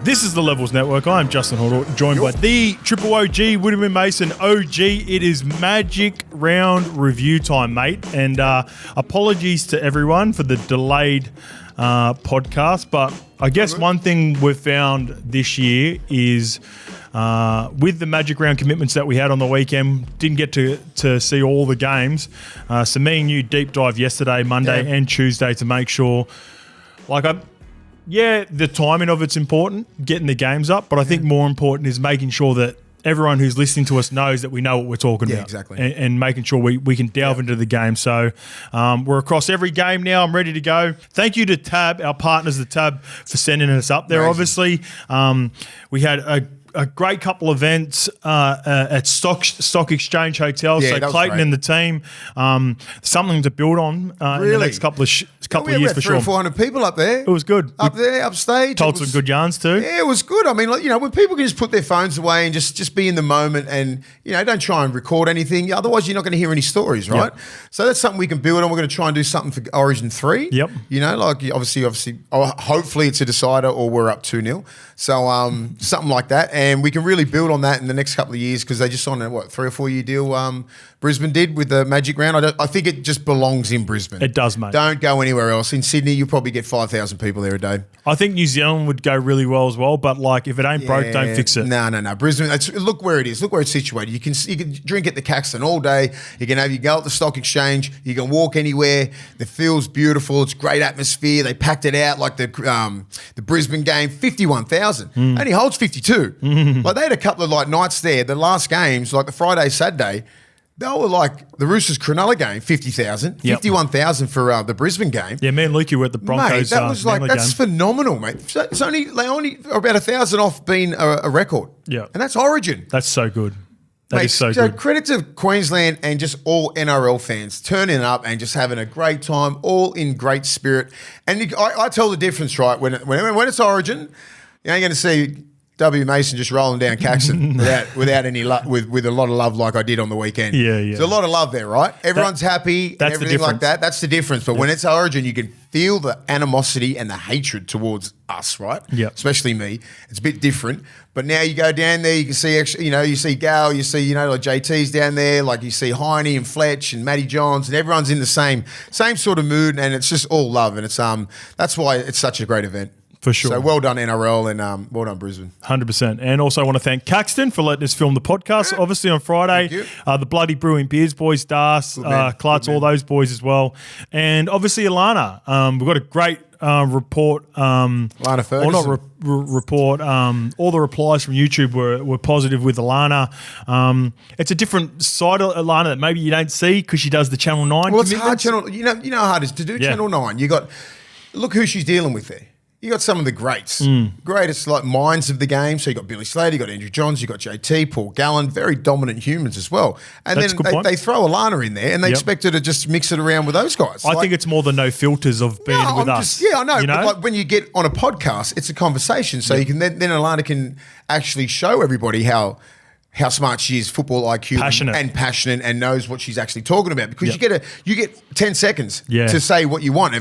This is the Levels Network. I'm Justin Horo, joined by the Triple OG, Willie Mason OG. It is Magic Round review time, mate. And apologies to everyone for the delayed podcast. But I guess one thing we've found this year is with the Magic Round commitments that we had on the weekend, didn't get to see all the games. So me and you deep dive yesterday, Monday and Tuesday to make sure, the timing of it's important, getting the games up, but I think more important is making sure that everyone who's listening to us knows that we know what we're talking about. Exactly. And making sure we can delve into the game. So we're across every game now. I'm ready to go. Thank you to Tab, our partners at Tab, for sending us up there, obviously. We had a great couple events at Stock Exchange Hotel. So Clayton and the team, something to build on in the next couple of years for sure. 300 or 400 people up there. It was good. Up there, upstage. Told some good yarns too. Yeah, it was good. I mean, when people can just put their phones away and just be in the moment and, don't try and record anything. Otherwise, you're not going to hear any stories, right? Yep. So that's something we can build on. We're going to try and do something for Origin 3. Yep. Obviously, hopefully it's a decider or we're up 2-0. So something like that. And we can really build on that in the next couple of years because they just signed a 3 or 4 year deal Brisbane did with the Magic Round. I think it just belongs in Brisbane. It does, mate. Don't go anywhere else. In Sydney, you'll probably get 5,000 people there a day. I think New Zealand would go really well as well, but if it ain't broke, don't fix it. No. Brisbane, look where it is. Look where it's situated. You can drink at the Caxton all day. You can go at the Stock Exchange. You can walk anywhere. The field's beautiful. It's great atmosphere. They packed it out like the Brisbane game, 51,000. Only holds 52. They had a couple of nights there. The last games, the Friday, Saturday, they were the Roosters Cronulla game, 50,000, 51,000 for the Brisbane game. Yeah, me and Lukey were at the Broncos. Mate, that was that's phenomenal, mate. So they only are about 1,000 off being a record. Yeah, and that's Origin. That's so good. That is so good. Credit to Queensland and just all NRL fans turning up and just having a great time, all in great spirit. And I tell the difference, right? When it's Origin, you ain't going to see W. Mason just rolling down Caxton without any love, with a lot of love like I did on the weekend. Yeah. There's a lot of love there, right? Everyone's happy and everything like that. That's the difference. But when it's Origin, you can feel the animosity and the hatred towards us, right? Yeah. Especially me. It's a bit different. But now you go down there, you can see, you see Gal, you see, JT's down there, you see Heine and Fletch and Matty Johns, and everyone's in the same sort of mood, and it's just all love. And it's that's why it's such a great event. For sure. So well done NRL and well done Brisbane. 100%. And also I want to thank Caxton for letting us film the podcast, obviously on Friday. The Bloody Brewing Beers boys, Das, Klutz, all those boys as well. And obviously Alana. We've got a great report. Lana Ferguson. Or not report. All the replies from YouTube were positive with Alana. It's a different side of Alana that maybe you don't see because she does the Channel 9 Well, it's hard. You know how hard it is to do Channel 9. Look who she's dealing with there. You got some of the greats, greatest minds of the game. So you got Billy Slater, you got Andrew Johns, you got JT, Paul Gallen, very dominant humans as well. And then they throw Alana in there, and they expect her to just mix it around with those guys. I think it's more the no filters of being with us. I know. But when you get on a podcast, it's a conversation, so you can then Alana can actually show everybody how smart she is, football IQ, passionate, and knows what she's actually talking about. Because you get 10 seconds to say what you want.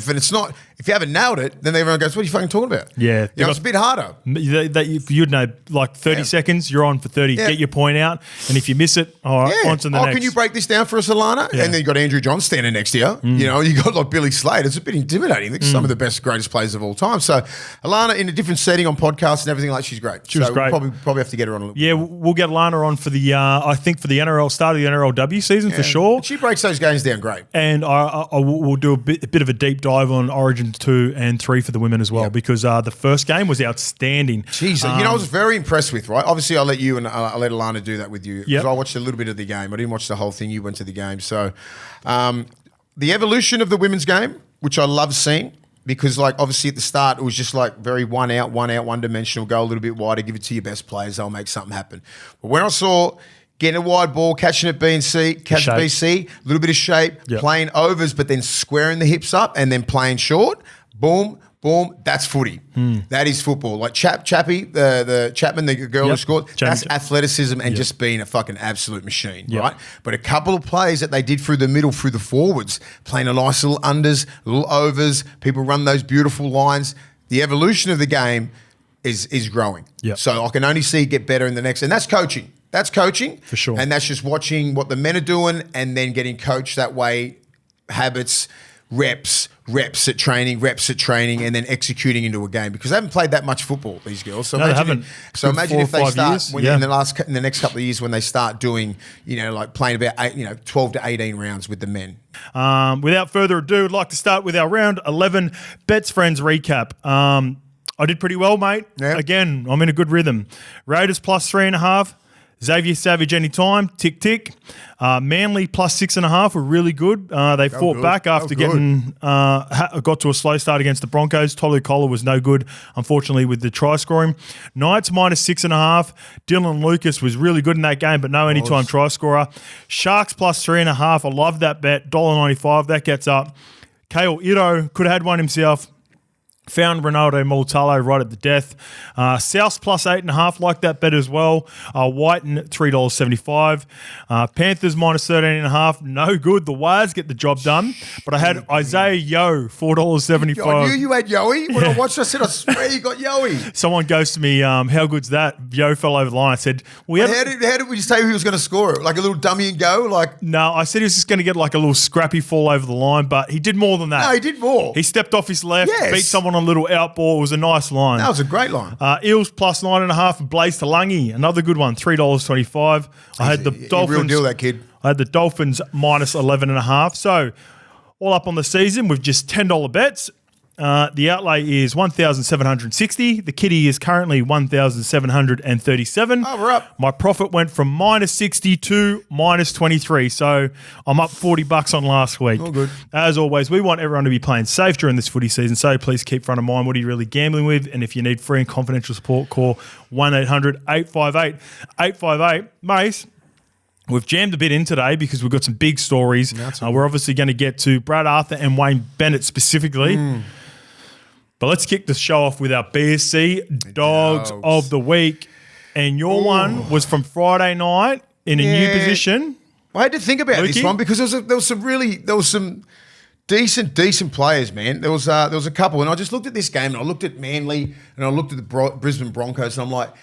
If you haven't nailed it, then everyone goes, "What are you fucking talking about?" Yeah, it's a bit harder. You'd know, 30 seconds, you're on for 30. Yeah. Get your point out, and if you miss it, all right, on to the next. Can you break this down for us, Alana? Yeah. And then you got Andrew Johns standing next to you. You got Billy Slater. It's a bit intimidating. It's some of the best, greatest players of all time. So Alana in a different setting on podcasts and everything she's great. She was great. We'll probably have to get her on a little. Yeah, we'll get Alana on for the I think for the NRL start of the NRLW season for sure. She breaks those games down great. And we'll do a bit of a deep dive on Origin 2 and 3 for the women as well because the first game was outstanding. Jeez, I was very impressed with, right? Obviously, I'll let you and I'll let Alana do that with you because I watched a little bit of the game. I didn't watch the whole thing. You went to the game. So the evolution of the women's game, which I love seeing, because obviously at the start it was just very one out, one dimensional, go a little bit wider, give it to your best players, they'll make something happen. But when I saw getting a wide ball, catching it BC, BC, a little bit of shape, playing overs, but then squaring the hips up and then playing short, boom, that's footy. That is football. Chappie, the Chapman, the girl who scored, that's athleticism and just being a fucking absolute machine, right? But a couple of plays that they did through the middle, through the forwards, playing a nice little unders, little overs, people run those beautiful lines. The evolution of the game is growing. Yep. So I can only see it get better in the next, and that's coaching. That's coaching. For sure. And that's just watching what the men are doing and then getting coached that way, habits, reps at training, and then executing into a game, because they haven't played that much football, these girls. So no, they haven't. So imagine if they start in the next couple of years when they start doing, like playing about 12 to 18 rounds with the men. Without further ado, I'd like to start with our round 11 Bets Friends recap. I did pretty well, mate. Yep. Again, I'm in a good rhythm. Raiders plus 3.5. Xavier Savage anytime, tick, tick. Manly plus 6.5 were really good. They fought back after getting got to a slow start against the Broncos. Tolu Kola was no good, unfortunately, with the try scoring. Knights minus 6.5. Dylan Lucas was really good in that game, but no anytime try scorer. Sharks plus 3.5. I love that bet. $1.95. That gets up. Kale Iro could have had one himself. Found Ronaldo Mulitalo right at the death. South plus 8.5, like that bet as well. Whiten, $3.75. Panthers minus 13.5, no good. The Wires get the job done. But I had Isaiah Yeo, $4.75. I knew you had Yoey. When I watched, I said, I swear you got Yoey. Someone goes to me, how good's that? Yeo fell over the line. I said, how did we say he was going to score it? Like a little dummy and go? No, I said he was just going to get like a little scrappy fall over the line, but he did more than that. No, he did more. He stepped off his left, beat someone on a little out ball. It was a nice line. That was a great line. Eels plus 9.5 and Blaze Talangi, another good one, $3.25. I had the Dolphins. Real deal, that kid. I had the Dolphins minus 11.5. So all up on the season with just $10 bets. The outlay is $1,760. The kitty is currently $1,737. Oh, we're up. My profit went from minus 60 to minus 23. So I'm up $40 on last week. All good. As always, we want everyone to be playing safe during this footy season. So please keep front of mind what are you really gambling with. And if you need free and confidential support, call 1-800-858-858. Mace, we've jammed a bit in today because we've got some big stories. We're obviously going to get to Brad Arthur and Wayne Bennett specifically. But let's kick the show off with our BSC Dogs of the Week. And your one was from Friday night in a new position. I had to think about this one because there was some decent players, man. There was a couple, and I just looked at this game and I looked at Manly and I looked at the Brisbane Broncos, and I'm like,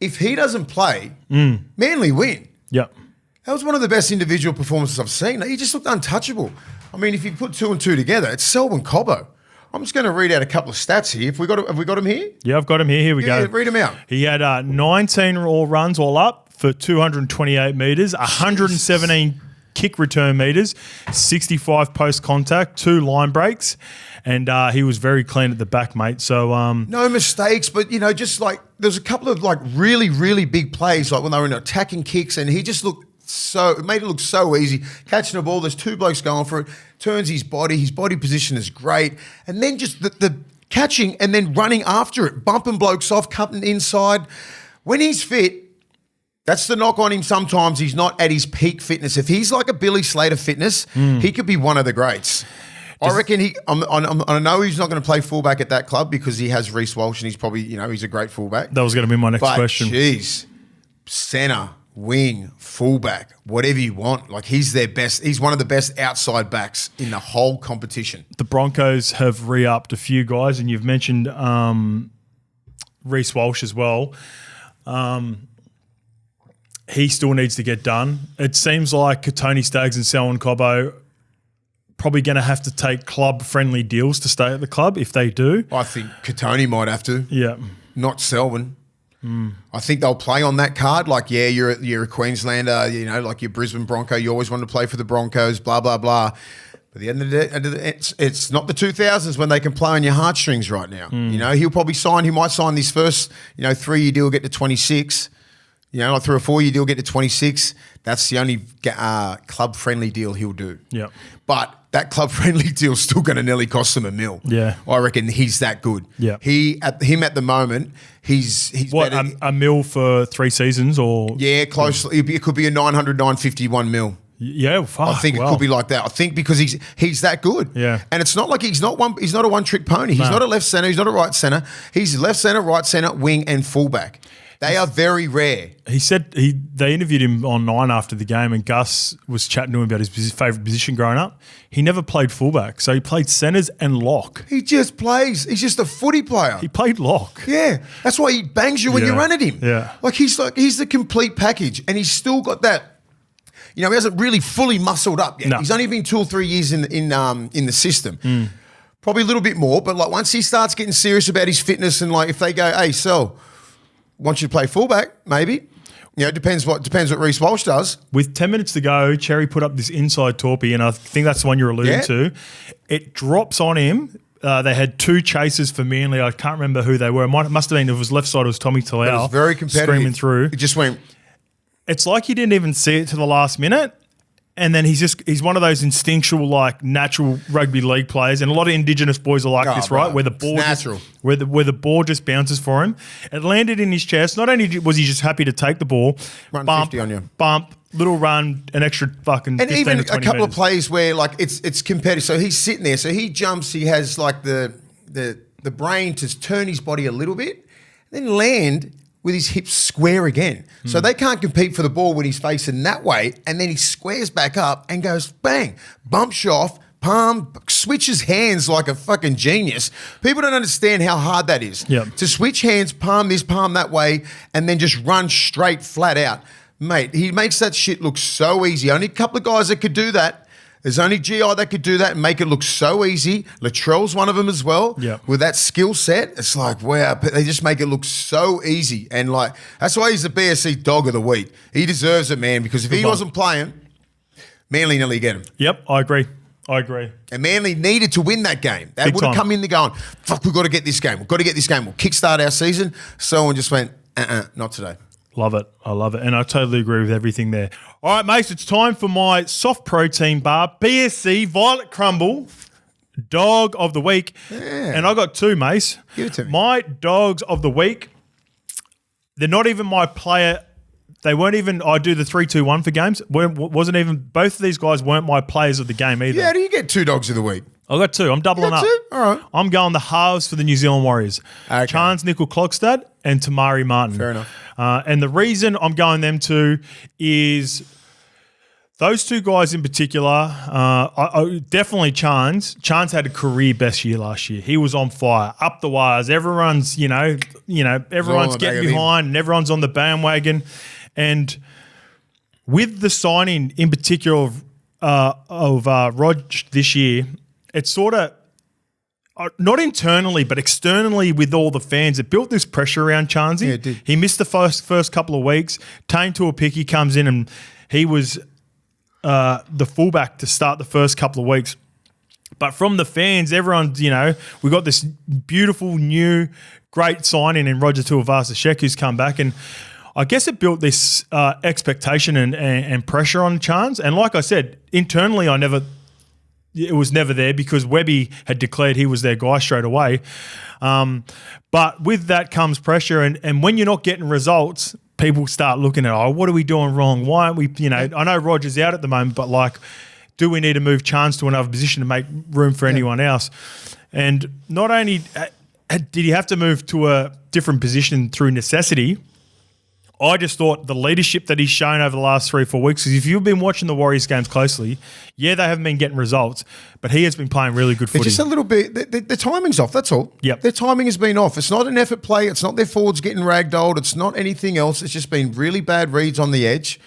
if he doesn't play, Manly win. Yep. That was one of the best individual performances I've seen. He just looked untouchable. I mean, if you put 2 and 2 together, it's Selwyn Cobbo. I'm just going to read out a couple of stats here. Have we got him here? Yeah, I've got him here. Here we go. Yeah, read him out. He had 19 all runs all up for 228 metres, 117 kick return metres, 65 post contact, 2 line breaks, and he was very clean at the back, mate. So no mistakes, but just like there's a couple of like really, really big plays, like when they were in attacking kicks, and he just looked it made it look so easy. Catching the ball, there's 2 blokes going for it, turns his body position is great. And then just the catching and then running after it, bumping blokes off, cutting inside. When he's fit, that's the knock on him sometimes. He's not at his peak fitness. If he's like a Billy Slater fitness, he could be one of the greats. I reckon I know he's not going to play fullback at that club because he has Reece Walsh and he's probably, he's a great fullback. That was going to be my next question. Jeez, centre, wing, fullback, whatever you want. Like he's their best. He's one of the best outside backs in the whole competition. The Broncos have re-upped a few guys, and you've mentioned Reece Walsh as well. He still needs to get done. It seems like Tony Staggs and Selwyn Cobbo probably going to have to take club-friendly deals to stay at the club if they do. I think Katoni might have to. Yeah. Not Selwyn. I think they'll play on that card. Like, yeah, you're a Queenslander, like you're Brisbane Bronco. You always wanted to play for the Broncos, blah, blah, blah. But at the end of the day, it's not the 2000s when they can play on your heartstrings right now. He might sign this first, 3-year deal, get to 26. Like through a 4-year deal, get to 26. That's the only club-friendly deal he'll do. Yeah. But that club-friendly deal's still going to nearly cost him $1 million. Yeah. I reckon he's that good. Yeah. Him at the moment, he's what, better. $1 million for 3 seasons or? Yeah, close. It could be a 950, $1 million. Yeah, fuck. I think it could be like that. I think because he's that good. Yeah. And it's not like he's not a one-trick pony. He's not a left centre. He's not a right centre. He's left centre, right centre, wing, and fullback. They are very rare. He said they interviewed him on 9 after the game, and Gus was chatting to him about his favourite position growing up. He never played fullback, so he played centres and lock. He just plays. He's just a footy player. He played lock. Yeah, that's why he bangs you when you run at him. Yeah, he's the complete package, and he's still got that. He hasn't really fully muscled up yet. No. He's only been 2 or 3 years in the system. Probably a little bit more, but like once he starts getting serious about his fitness and like if they go, hey, so want you to play fullback, maybe. It depends what Reece Walsh does. With 10 minutes to go, Cherry put up this inside torpy, and I think that's the one you're alluding to. It drops on him. They had 2 chases for Manly. I can't remember who they were. It must have been, if it was left side, it was Tommy Talau. It was very competitive. Screaming through. It just went. It's like he didn't even see it to the last minute. And then he's one of those instinctual, like natural rugby league players, and a lot of Indigenous boys are like this, right? Where the ball where the ball just bounces for him. It landed in his chest. Not only was he just happy to take the ball, run 50 on you, bump, little run, an extra fucking 15 and even to 20 a couple meters. of plays where like it's competitive. So he's sitting there, so he jumps. He has like the brain to turn his body a little bit, then land with his hips square again. So they can't compete for the ball when he's facing that way, and then he squares back up and goes, bang, bumps you off, palm, switches hands like a fucking genius. People don't understand how hard that is. Yep. To switch hands, palm this, palm that way, and then just run straight, flat out. Mate, he makes that shit look so easy. Only a couple of guys that could do that. There's only GI that could do that and make it look so easy. Latrell's one of them as well. Yep. With that skill set, it's like, wow, they just make it look so easy. And like, that's why he's the BSC dog of the week. He deserves it, man, because if he wasn't playing, Manly nearly get him. Yep, I agree. And Manly needed to win that game. They would have come in there going, fuck, we've got to get this game. We've got to get this game. We'll kickstart our season. Someone just went, not today. Love it. I love it. And I totally agree with everything there. All right, mates, it's time for my soft protein bar, BSC Violet Crumble, Dog of the Week. Yeah. And I got 2, Mace. Give it to me. My Dogs of the Week, they're not even my player. They weren't even, I do the 3-2-1 for games. Wasn't even, both of these guys weren't my players of the game either. Yeah, how do you get 2 Dogs of the Week? I got 2. I'm doubling up. 2? All right. I'm going the halves for the New Zealand Warriors. Okay. Chance Nickel-Klogstad and Tamari Martin. Fair enough. And the reason I'm going them 2 is those 2 guys in particular, I definitely Chance. Chance had a career best year last year. He was on fire, up the wires. Everyone's, everyone's getting behind and everyone's on the bandwagon. And with the signing in particular of Rog this year, it's sort of not internally but externally with all the fans. It built this pressure around Chansey. Yeah, it did. He missed the first couple of weeks. Tane Tuapiki comes in and he was the fullback to start the first couple of weeks. But from the fans, everyone's, we got this beautiful new great signing in Roger Tuivasa-Sheck who's come back, and I guess it built this expectation and pressure on Chance. And like I said, internally it was never there because Webby had declared he was their guy straight away. But with that comes pressure, and when you're not getting results, people start looking at, what are we doing wrong? Why aren't we, I know Roger's out at the moment, but like, do we need to move Chance to another position to make room for anyone else? And not only did he have to move to a different position through necessity, I just thought the leadership that he's shown over the last 3 or 4 weeks, because if you've been watching the Warriors games closely, they haven't been getting results, but he has been playing really good footy. It's just a little bit, the timing's off, that's all. Yep. Their timing has been off. It's not an effort play. It's not their forwards getting ragdolled. It's not anything else. It's just been really bad reads on the edge.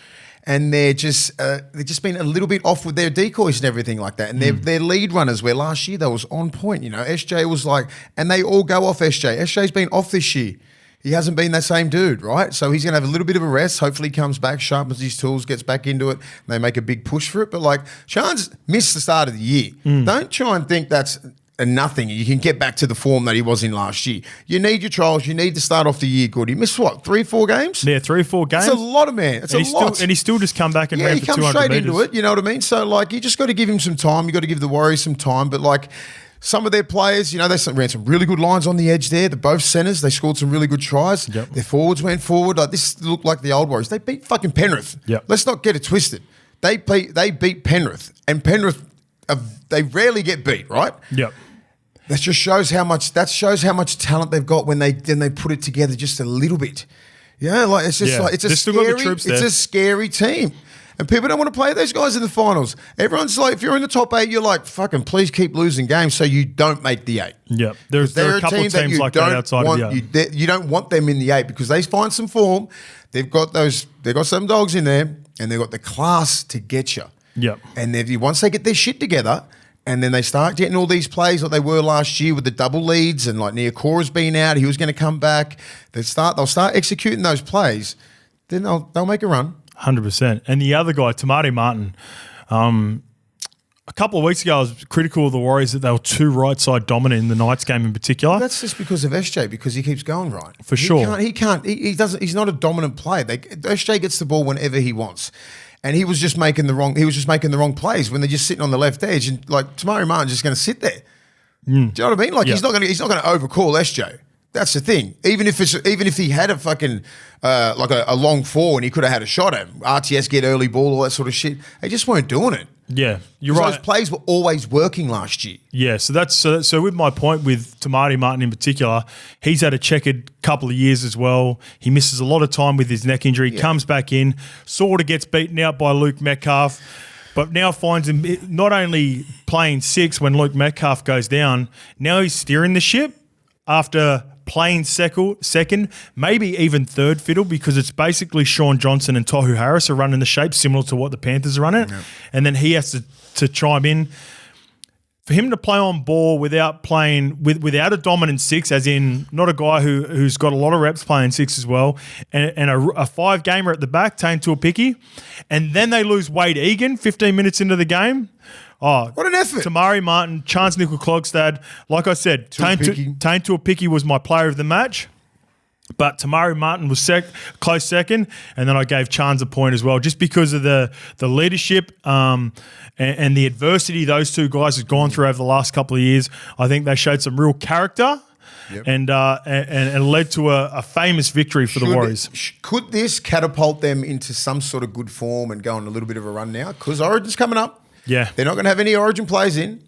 And they've just been a little bit off with their decoys and everything like that. And their lead runners, where last year they was on point. SJ was like, and they all go off SJ. SJ's been off this year. He hasn't been that same dude, right? So he's going to have a little bit of a rest. Hopefully he comes back, sharpens his tools, gets back into it, and they make a big push for it. But like, Chance missed the start of the year. Don't try and think that's a nothing. You can get back to the form that he was in last year. You need your trials. You need to start off the year good. He missed what, 3 or 4 games? Yeah, 3 or 4 games. It's a lot of man. It's a lot. And he's still just come back and ran for 200 he comes straight metres. into it. You know what I mean? So like, you just got to give him some time. You got to give the Warriors some time. But like, some of their players, they ran some really good lines on the edge there. The both centres, they scored some really good tries. Yep. Their forwards went forward. Like, this looked like the old Warriors. They beat fucking Penrith. Yep. Let's not get it twisted. they beat Penrith, and Penrith they rarely get beat, right? Yep. That just shows how much talent they've got when they put it together just a little bit. Yeah, like it's just like it's a scary team. And people don't want to play those guys in the finals. Everyone's like, if you're in the top 8, you're like, fucking please keep losing games so you don't make the 8. Yeah, there are a couple of teams like that outside of the 8. You don't want them in the 8 because they find some form. They've got some dogs in there, and they've got the class to get you. Yeah. And once they get their shit together, and then they start getting all these plays like they were last year with the double leads, and like Niakora's been out, he was going to come back. They'll start executing those plays. Then they'll make a run. 100%. And the other guy, Tamari Martin, a couple of weeks ago I was critical of the Warriors that they were too right side dominant in the Knights game in particular. That's just because of SJ, because he keeps going right. For sure. He's not a dominant player. SJ gets the ball whenever he wants. And he was just making the wrong plays when they're just sitting on the left edge, and like Tamari Martin's just going to sit there. Do you know what I mean? Like he's not going to overcall SJ. That's the thing. Even if he had a fucking like a long four and he could have had a shot at him, RTS get early ball, all that sort of shit. They just weren't doing it. Yeah, you're right. Those plays were always working last year. Yeah, so with my point with Tamari Martin in particular, he's had a checkered couple of years as well. He misses a lot of time with his neck injury. Comes back in, sort of gets beaten out by Luke Metcalf, but now finds him not only playing 6 when Luke Metcalf goes down. Now he's steering the ship after playing second, maybe even third fiddle, because it's basically Sean Johnson and Tohu Harris are running the shape similar to what the Panthers are running. Yep. And then he has to chime in. For him to play on ball without a dominant 6, as in not a guy who's got a lot of reps playing 6 as well, and a 5-gamer at the back, Tane Tuapiki, and then they lose Wade Egan 15 minutes into the game. Oh, what an effort. Tamari Martin, Chance Nickel-Klogstad. Like I said, Tane Tuapiki was my player of the match. But Tamari Martin was close second, and then I gave Chance a point as well, just because of the leadership and the adversity those two guys have gone through over the last couple of years. I think they showed some real character. Yep. And led to a famous victory for the Warriors. Could this catapult them into some sort of good form and go on a little bit of a run now? Because Origin's coming up. Yeah, they're not going to have any Origin players in.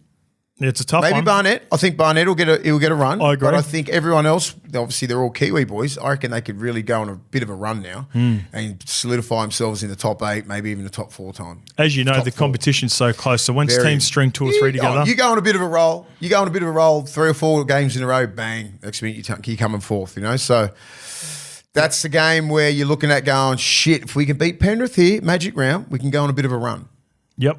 It's a tough one. Maybe Barnett. I think Barnett will get a run. I agree. But I think everyone else, obviously they're all Kiwi boys. I reckon they could really go on a bit of a run now and solidify themselves in the top 8, maybe even the top 4 time. As you know, the competition's so close. So once teams string 2 or 3 together. You go on a bit of a roll. 3 or 4 games in a row, bang. Next minute you're coming fourth, you know. So that's the game where you're looking at going, shit, if we can beat Penrith here, magic round, we can go on a bit of a run. Yep.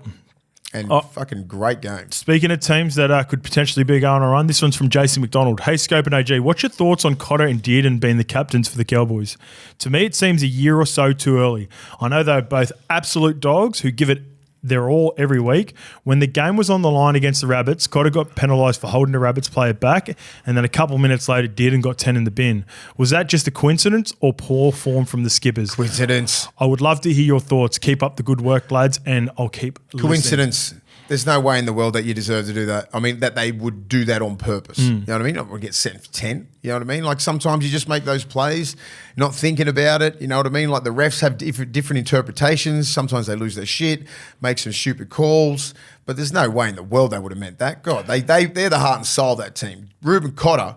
And fucking great game. Speaking of teams that could potentially be going on a run, this one's from Jason McDonald. Hey, Scope and OG, what's your thoughts on Cotter and Dearden being the captains for the Cowboys? To me, it seems a year or so too early. I know they're both absolute dogs who give it their all every week. When the game was on the line against the Rabbits, Cotter got penalised for holding the Rabbits player back, and then a couple of minutes later, Dearden got 10 in the bin. Was that just a coincidence or poor form from the Skippers? Coincidence. I would love to hear your thoughts. Keep up the good work, lads, and I'll keep Coincidence. listening. There's no way in the world that you deserve to do that. I mean, that they would do that on purpose. You know what I mean? Not get sent for 10. You know what I mean? Like sometimes you just make those plays, not thinking about it. You know what I mean? Like the refs have different interpretations. Sometimes they lose their shit, make some stupid calls. But there's no way in the world they would have meant that. God, they're the heart and soul of that team. Ruben Cotter,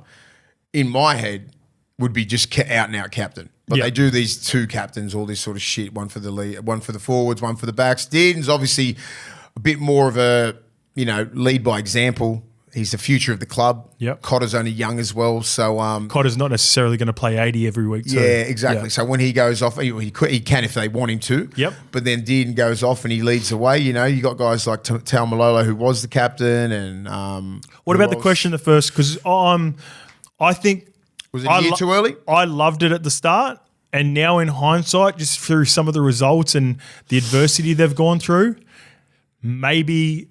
in my head, would be just out and out captain. But they do these 2 captains, all this sort of shit. One for the lead, one for the forwards, one for the backs. Dearden's obviously a bit more of a, lead by example. He's the future of the club. Yep. Cotter's only young as well. So Cotter's not necessarily going to play 80 every week. Yeah, exactly. Yeah. So when he goes off, he can if they want him to. Yep. But then Dearden goes off and he leads the way. You know, you got guys like Tal Malolo, who was the captain. And what about the question at first? Because I think... Was it a year too early? I loved it at the start. And now in hindsight, just through some of the results and the adversity they've gone through, maybe,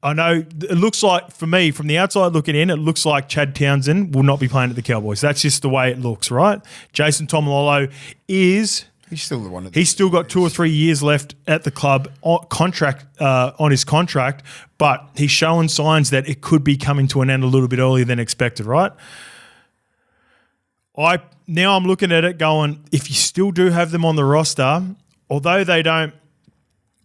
I know it looks like, for me, from the outside looking in, it looks like Chad Townsend will not be playing at the Cowboys. That's just the way it looks, right? Jason Tomalolo is... He's still the one. He's still got 2 or 3 years left at the club on his contract, but he's showing signs that it could be coming to an end a little bit earlier than expected, right? Now I'm looking at it going, if you still do have them on the roster, although they don't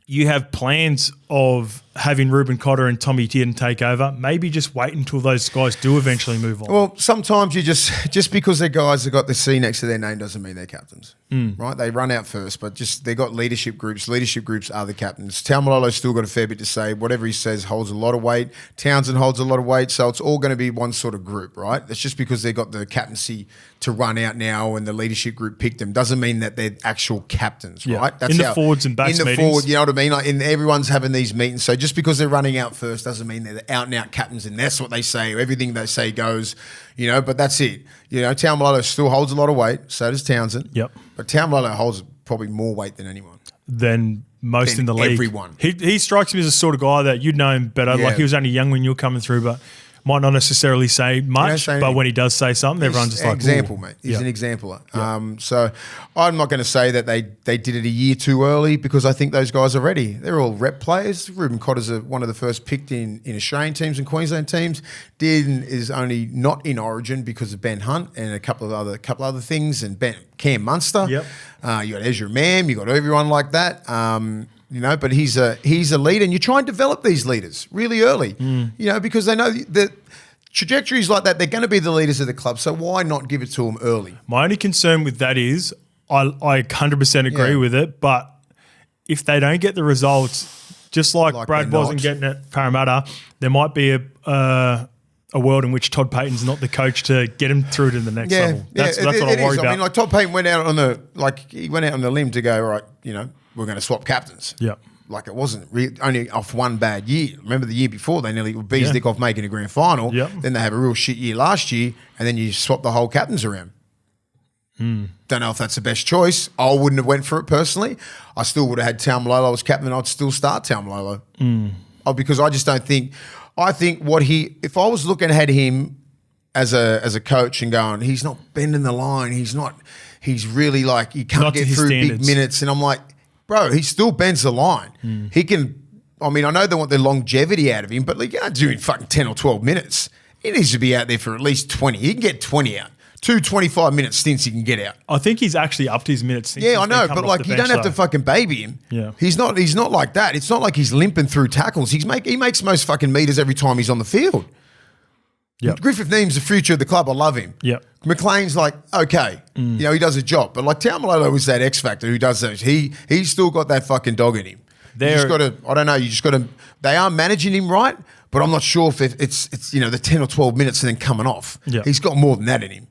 you have plans of having Ruben Cotter and Tommy Tiernan take over, maybe just wait until those guys do eventually move on. Well, sometimes you just because they're guys that got the C next to their name doesn't mean they're captains, right? They run out first, but just they got leadership groups. Leadership groups are the captains. Taumalolo's still got a fair bit to say. Whatever he says holds a lot of weight. Townsend holds a lot of weight, so it's all going to be one sort of group, right? It's just because they got the captaincy to run out now and the leadership group picked them doesn't mean that they're actual captains, right? That's in the forwards and backs meetings. Forward, you know what I mean? Like everyone's having these meetings, so just because they're running out first doesn't mean they're the out and out captains and that's what they say. Everything they say goes, you know, but that's it. You know, Taumalolo still holds a lot of weight, so does Townsend. Yep. But Taumalolo holds probably more weight than anyone. Than most in the league. Everyone. He strikes me as a sort of guy that you'd know him better. Yeah. Like he was only young when you were coming through, but might not necessarily say much, but when he does say something, everyone's just like, example, mate. He's an exemplar. So I'm not going to say that they did it a year too early because I think those guys are ready. They're all rep players. Ruben Cotter's one of the first picked in Australian teams and Queensland teams. Dearden is only not in Origin because of Ben Hunt and a couple of other things and Cam Munster. Yep. You got Ezra Mam. You got everyone like that. You know, but he's a leader, and you try and develop these leaders really early. You know, because they know that trajectories like that, they're going to be the leaders of the club. So why not give it to them early? My only concern with that is I 100% agree with it, but if they don't get the results, just like Brad wasn't getting at Parramatta, there might be a world in which Todd Payton's not the coach to get him through to the next level. That's what I worry about. I mean, like Todd Payton went out on the limb to go, right, you know, we're going to swap captains. Yeah. Like it wasn't only off one bad year. Remember the year before, they nearly were Beesdick off making a grand final. Yep. Then they have a real shit year last year, and then you swap the whole captains around. Don't know if that's the best choice. I wouldn't have went for it personally. I still would have had Taumalolo as captain, and I'd still start Taumalolo. Because I just don't think – I think if I was looking at him as a coach and going, he's not bending the line, he's really like – he can't get through big minutes. And I'm like – bro, he still bends the line. He can, I mean, I know they want the longevity out of him, but like, you can't do it in fucking 10 or 12 minutes. He needs to be out there for at least 20. He can get 20 out. 2 25-minute stints he can get out. I think he's actually upped his minutes. Yeah, I know, but like you don't have to fucking baby him. Yeah. He's not like that. It's not like he's limping through tackles. He makes most fucking meters every time he's on the field. Yep. Griffith Neem's the future of the club. I love him. Yep. McLean's like, okay, you know, he does a job. But like Taumalolo is that X factor who does those. He's still got that fucking dog in him. You just got to, I don't know, you just got to, they are managing him right, but I'm not sure if it's you know, the 10 or 12 minutes and then coming off. Yep. He's got more than that in him.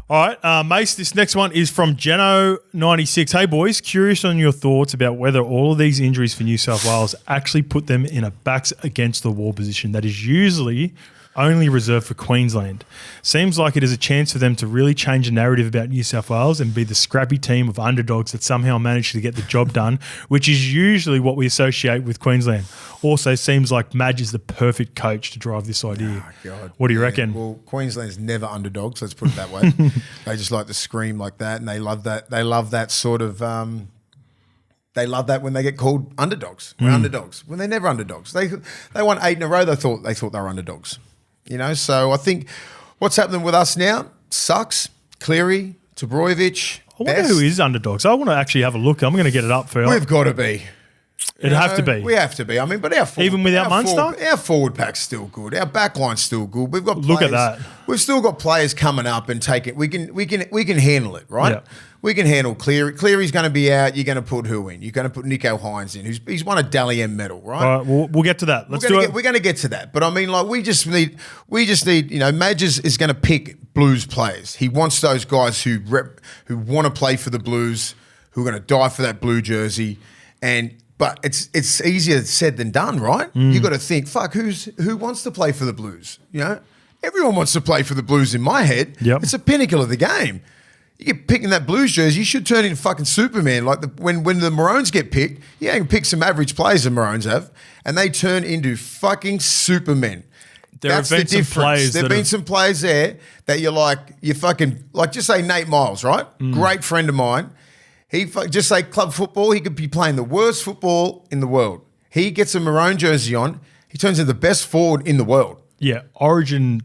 All right, Mace, this next one is from Geno96. Hey, boys, curious on your thoughts about whether all of these injuries for New South Wales actually put them in a backs against the wall position that is usually only reserved for Queensland. Seems like it is a chance for them to really change the narrative about New South Wales and be the scrappy team of underdogs that somehow managed to get the job done, which is usually what we associate with Queensland. Also seems like Madge is the perfect coach to drive this idea. Oh, God. What do you reckon? Well, Queensland's never underdogs, let's put it that way. They just like to scream like that, and they love that. They love that sort of they love that when they get called underdogs. We're underdogs. When they're never underdogs. They won 8 in a row, they thought they were underdogs. You know, so I think what's happening with us now sucks. Cleary, Tobrojevic. I wonder who is underdogs. I want to actually have a look. I'm going to get it up for you. We've got to be. It'd have to be. We have to be. I mean, but our forward, even without Munster, our forward pack's still good. Our back line's still good. We've got players, look at that. We've still got players coming up and take it. We can handle it, right? Yeah. We can handle Cleary. Cleary's going to be out. You're going to put who in? You're going to put Nico Hines in. He's won a Dally M medal, right? All right, we'll get to that. We're going to get to that. But I mean, like we just need. You know, Madge is going to pick Blues players. He wants those guys who want to play for the Blues, who are going to die for that blue jersey, But it's easier said than done, right? You got to think, fuck, who wants to play for the Blues? You know, everyone wants to play for the Blues. In my head, It's a pinnacle of the game. You get picking that Blues jersey, you should turn into fucking Superman. Like when the Maroons get picked, you can pick some average players the Maroons have, and they turn into fucking Supermen. That's the difference. There have been some players there that you fucking like. Just say Nate Miles, right? Great friend of mine. He just say club football. He could be playing the worst football in the world. He gets a maroon jersey on. He turns into the best forward in the world. Yeah, Origin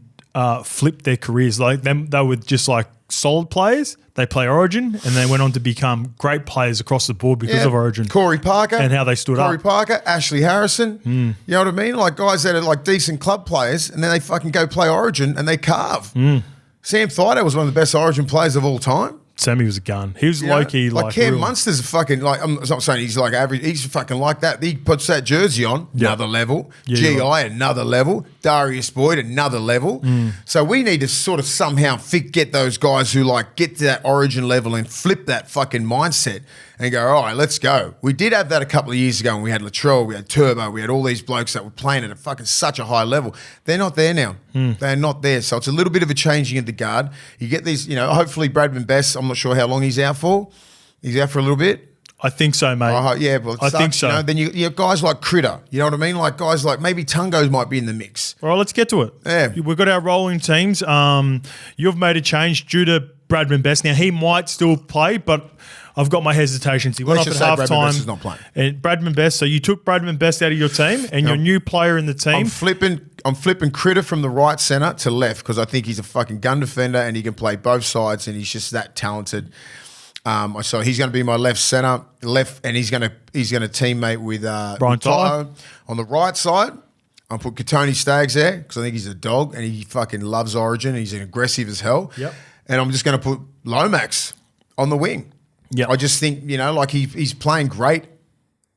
flipped their careers. Like them, they were just like solid players. They play Origin, and they went on to become great players across the board because of Origin. Corey Parker. And how they stood up. Corey Parker, Ashley Harrison. You know what I mean? Like guys that are like decent club players, and then they fucking go play Origin and they carve. Sam Thaiday was one of the best Origin players of all time. Sammy was a gun. He was low-key like Cam real. Munster's a fucking like. I'm not saying he's like average. He's fucking like that. He puts that jersey on, another level. GI, another level. Darius Boyd, another level. So we need to sort of somehow get those guys who like get to that Origin level and flip that fucking mindset and go, all right, let's go. We did have that a couple of years ago when we had Latrell, we had Turbo, we had all these blokes that were playing at a fucking such a high level. They're not there now. They're not there. So it's a little bit of a changing of the guard. You get these, you know, hopefully Bradman Best, I'm not sure how long he's out for. He's out for a little bit. I think so, mate. Yeah, well, I think so. You know, then you have guys like Critter. You know what I mean? Like guys like maybe Tungos might be in the mix. All right, let's get to it. Yeah. We've got our rolling teams. You've made a change due to Bradman Best. Now, he might still play, but I've got my hesitations. He went off at half time. Best is not playing. And Bradman Best. So you took Bradman Best out of your team, and your new player in the team. I'm flipping Critter from the right centre to left because I think he's a fucking gun defender and he can play both sides and he's just that talented. So he's going to be my left centre, and he's going to teammate with Brian Toto. On the right side, I'll put Katoni Staggs there because I think he's a dog and he fucking loves Origin. And he's aggressive as hell. Yep. And I'm just going to put Lomax on the wing. Yep. I just think, you know, like he's playing great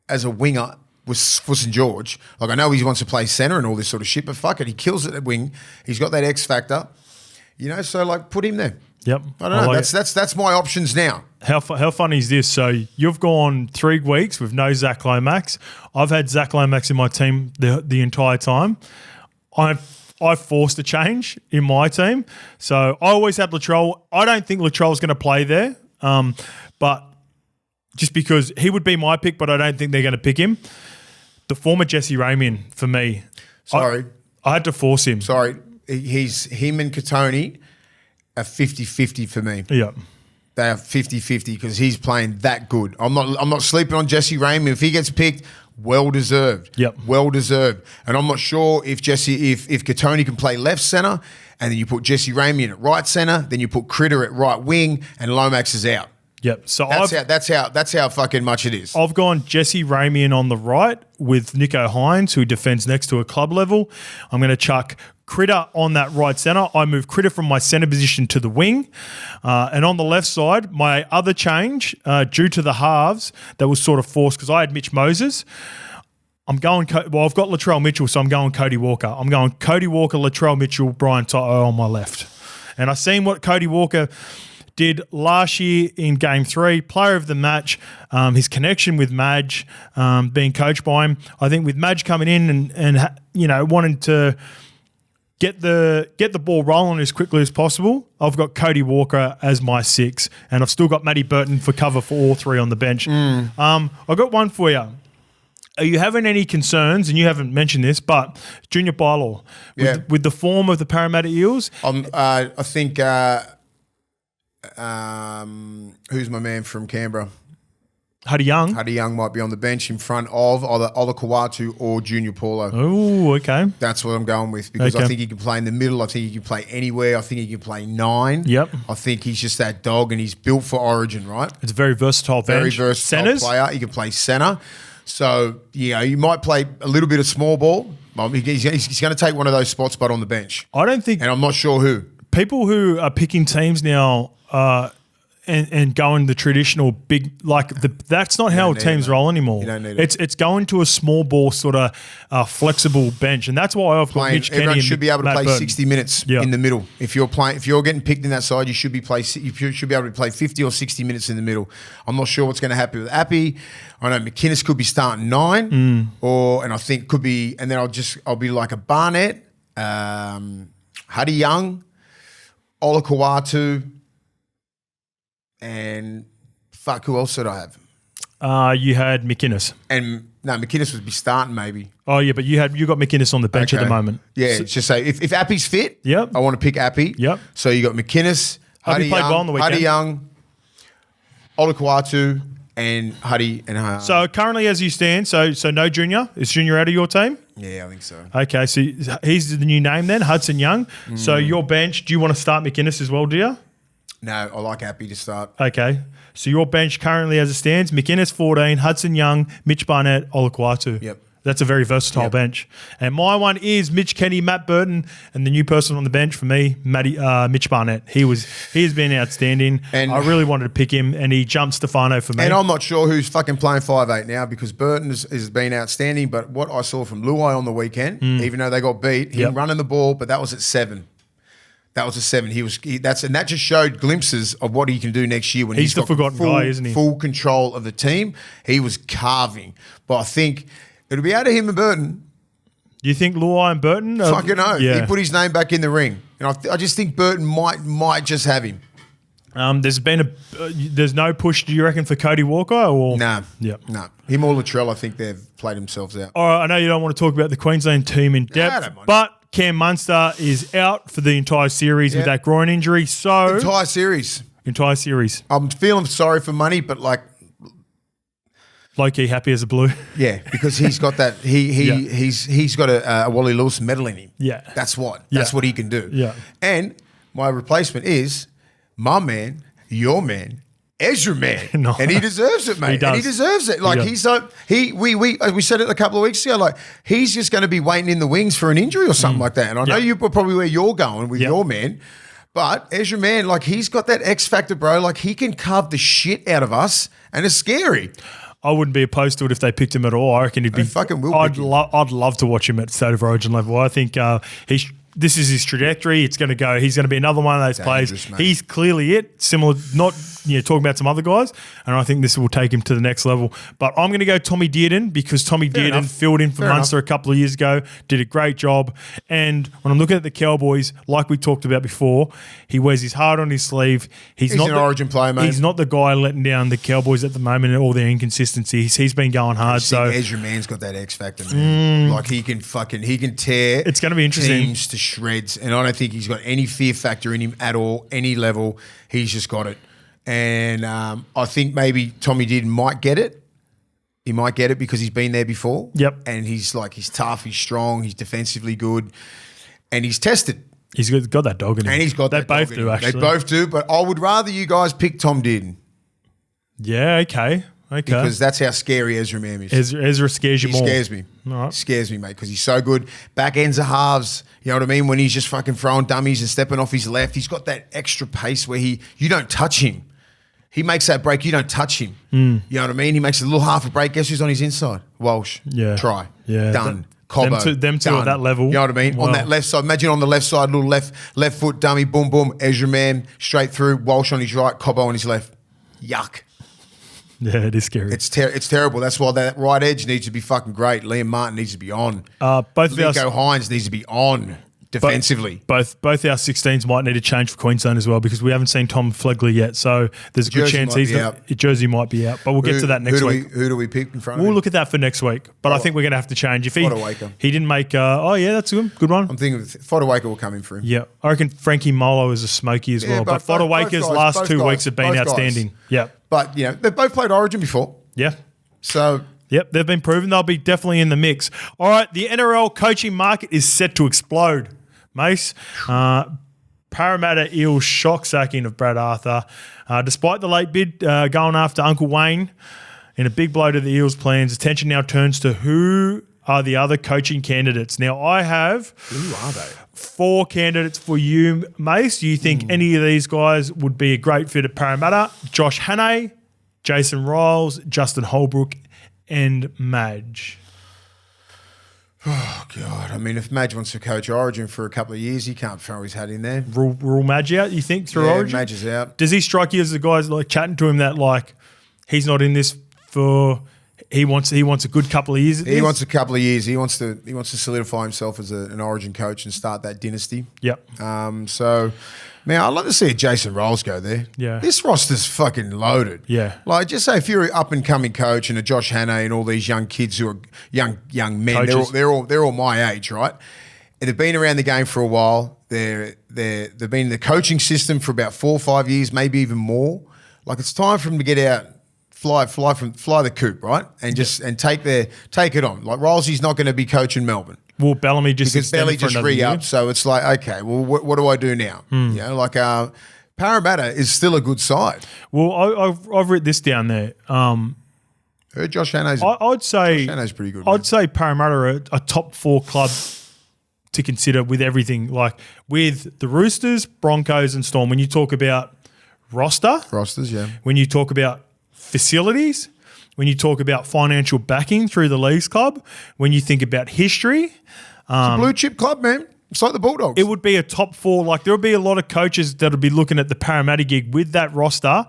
as a winger with St George. Like I know he wants to play centre and all this sort of shit, but fuck it, he kills it at wing. He's got that X factor, you know. So like, put him there. Yep. I don't know. Like that's my options now. How funny is this? So you've gone 3 weeks with no Zach Lomax. I've had Zach Lomax in my team the entire time. I've forced a change in my team. So I always had Latrell. I don't think Latrell's going to play there, but just because he would be my pick, but I don't think they're going to pick him. The former Jesse Ramian for me. Sorry. I had to force him. Sorry. Him and Katoni are 50-50 for me. Yeah. They are 50-50 because he's playing that good. I'm not sleeping on Jesse Ramian. If he gets picked, well deserved. Yep. Well deserved. And I'm not sure if Katoni can play left centre, and then you put Jesse Ramian at right centre, then you put Critter at right wing, and Lomax is out. Yep. So that's how fucking much it is. I've gone Jesse Ramian on the right with Nico Hines, who defends next to a club level. I'm going to chuck Critter on that right centre. I move Critter from my centre position to the wing. And on the left side, my other change, due to the halves, that was sort of forced because I had Mitch Moses. I've got Latrell Mitchell, so I'm going Cody Walker. I'm going Cody Walker, Latrell Mitchell, Brian Toto on my left. And I've seen what Cody Walker did last year in Game 3, player of the match, his connection with Madge, being coached by him. I think with Madge coming in and you know, wanting to get the ball rolling as quickly as possible, I've got Cody Walker as my 6, and I've still got Matty Burton for cover for all 3 on the bench. I've got one for you. Are you having any concerns, and you haven't mentioned this, but Junior Bylaw, with the form of the Parramatta Eels? I think, who's my man from Canberra? Huddy Young. Huddy Young might be on the bench in front of either Ola Kawatu or Junior Paulo. Oh, okay. That's what I'm going with because I think he can play in the middle. I think he can play anywhere. I think he can play 9. Yep. I think he's just that dog and he's built for Origin, right? It's a very versatile bench. Very versatile Centers? player. He can play centre. So, yeah, you might play a little bit of small ball. He's going to take one of those spots, but on the bench. I don't think... And I'm not sure who. People who are picking teams now and going the traditional big... that's not how teams roll anymore. You don't need it. It's going to a small ball sort of flexible bench, and that's why I've got Mitch Kenny. Everyone should be able to Matt play Burton. 60 minutes in the middle. If you're getting picked in that side, you should be able to play 50 or 60 minutes in the middle. I'm not sure what's going to happen with Appy. I know McInnes could be starting 9, and I think could be, and then I'll be like a Barnett, Huddy Young, Ola Kawatu, and fuck, who else did I have? You had McInnes. And no, McInnes would be starting maybe. Oh yeah, but you got McInnes on the bench at the moment. Yeah, it's just say if Appy's fit, Yep. I want to pick Appy. Yep. So you got McInnes, Appy played well on the weekend. Huddy Young, Ola Kawatu, and Huddy and So currently, as you stand, so no Junior. Is Junior out of your team? Yeah, I think so. Okay, so he's the new name then, Hudson Young. So your bench, do you want to start McInnes as well, do you? No, I like Happy to start. Okay, so your bench currently as it stands, McInnes 14, Hudson Young, Mitch Barnett, Olakwatu. Yep. That's a very versatile bench. And my one is Mitch Kenny, Matt Burton, and the new person on the bench for me, Mitch Barnett. He has been outstanding. And I really wanted to pick him, and he jumped Stefano for me. And I'm not sure who's fucking playing 5'8" now because Burton has been outstanding. But what I saw from Luai on the weekend, even though they got beat, him running the ball, but that was at 7. That was a 7. And that just showed glimpses of what he can do next year when he's the forgotten guy, isn't he? Full control of the team. He was carving. But I think it'll be out of him and Burton. You think Luai and Burton? Fucking no. Yeah. He put his name back in the ring. And I just think Burton might just have him. There's no push, do you reckon, for Cody Walker? Or? Nah. Yeah. Nah. Him or Latrell, I think they've played themselves out. All right, I know you don't want to talk about the Queensland team in depth, but Cam Munster is out for the entire series with that groin injury. So Entire series. I'm feeling sorry for Money, but low-key happy as a Blue. Yeah, because he's got that. He's got a Wally Lewis medal in him. Yeah, that's what he can do. Yeah, and my replacement is my man, your man, Ezra Man, and he deserves it, mate. He does. And he deserves it. We said it a couple of weeks ago. Like he's just going to be waiting in the wings for an injury or something like that. And I know you probably where you're going with your man. But Ezra Man, he's got that X factor, bro. He can carve the shit out of us, and it's scary. I wouldn't be opposed to it if they picked him at all. I reckon he'd be. I'd love to watch him at State of Origin level. I think this is his trajectory. It's going to go. He's going to be another one of those players. Mate. He's clearly it. Similar, not talking about some other guys, and I think this will take him to the next level. But I'm going to go Tommy Dearden because Tommy Dearden filled in for Munster a couple of years ago, did a great job. And when I'm looking at the Cowboys, like we talked about before, he wears his heart on his sleeve. He's not an Origin player, mate. He's not the guy letting down the Cowboys at the moment and all their inconsistencies. He's been going hard. So Ezra Man's got that X factor, man. He can tear. It's going to be interesting. Teams to shreds, and I don't think he's got any fear factor in him at all, any level. He's just got it. And I think maybe Tommy Dearden might get it. He might get it because he's been there before. Yep. And he's tough, he's strong, he's defensively good, and he's tested. He's got that dog in him. And he's got that dog in him. They both do, actually. They both do, but I would rather you guys pick Tom Dearden. Yeah, okay. Because that's how scary Ezra Man is. Ezra scares you more. He scares me. All right. Scares me, mate, because he's so good. Back ends of halves, you know what I mean? When he's just fucking throwing dummies and stepping off his left, he's got that extra pace where you don't touch him. He makes that break, you don't touch him. You know what I mean? He makes a little half a break. Guess who's on his inside? Walsh. Yeah. Try. Yeah. Done. Cobbo. Them two at that level. You know what I mean? Wow. On that left side. Imagine on the left side, little left foot dummy, boom, boom. Ezra Man straight through. Walsh on his right, Cobbo on his left. Yuck. Yeah, it is scary. It's terrible. That's why that right edge needs to be fucking great. Liam Martin needs to be on. Nico Hines needs to be on defensively. Both our 16s might need to change for Queensland as well because we haven't seen Tom Flegler yet. So there's a good chance Jersey might be out. But we'll get to that next week. Who do we pick in front of him? We'll look at that for next week. But I think we're going to have to change. If he didn't make that's good one. I'm thinking Fodawaker will come in for him. Yeah. I reckon Frankie Molo is a smoky as well. But Fodawaker's last 2 weeks have been outstanding. Yeah. But, they've both played Origin before. Yeah. So... Yep, they've been proven. They'll be definitely in the mix. All right, the NRL coaching market is set to explode, Mace. Parramatta Eels shock sacking of Brad Arthur. Despite the late bid going after Uncle Wayne in a big blow to the Eels' plans, attention now turns to who are the other coaching candidates. Now, I have... Who are they? 4 candidates for you, Mace. Do you think any of these guys would be a great fit at Parramatta? Josh Hannay, Jason Riles, Justin Holbrook, and Madge. Oh, God. I mean, if Madge wants to coach Origin for a couple of years, he can't throw his hat in there. Rule Madge out, you think, through Origin? Madge is out. Does he strike you as the guys chatting to him that he's not in this for... He wants a good couple of years. He wants a couple of years. He wants to solidify himself as an Origin coach and start that dynasty. Yep. So, man, I'd love to see Jason Rolls go there. Yeah. This roster's fucking loaded. Yeah. Just say if you're an up and coming coach and a Josh Hannay and all these young kids who are young men, they're all my age, right? And they've been around the game for a while. They've been in the coaching system for about 4 or 5 years, maybe even more. It's time for them to get out. fly the coop, right? And just and take it on. Like Rolsey's not going to be coaching Melbourne. Will Bellamy just because Belly just re-up, so it's like, okay, well, what do I do now? You know, like Parramatta is still a good side. Well, I've written this down there. Heard Josh Hannay's. I'd say Josh Hannay's pretty good. I'd say Parramatta are a top 4 club to consider with everything, like with the Roosters, Broncos, and Storm. When you talk about rosters, yeah. When you talk about facilities, when you talk about financial backing through the Leagues Club, when you think about history. It's a blue chip club, man. It's like the Bulldogs. It would be a top 4. Like there would be a lot of coaches that would be looking at the Parramatta gig with that roster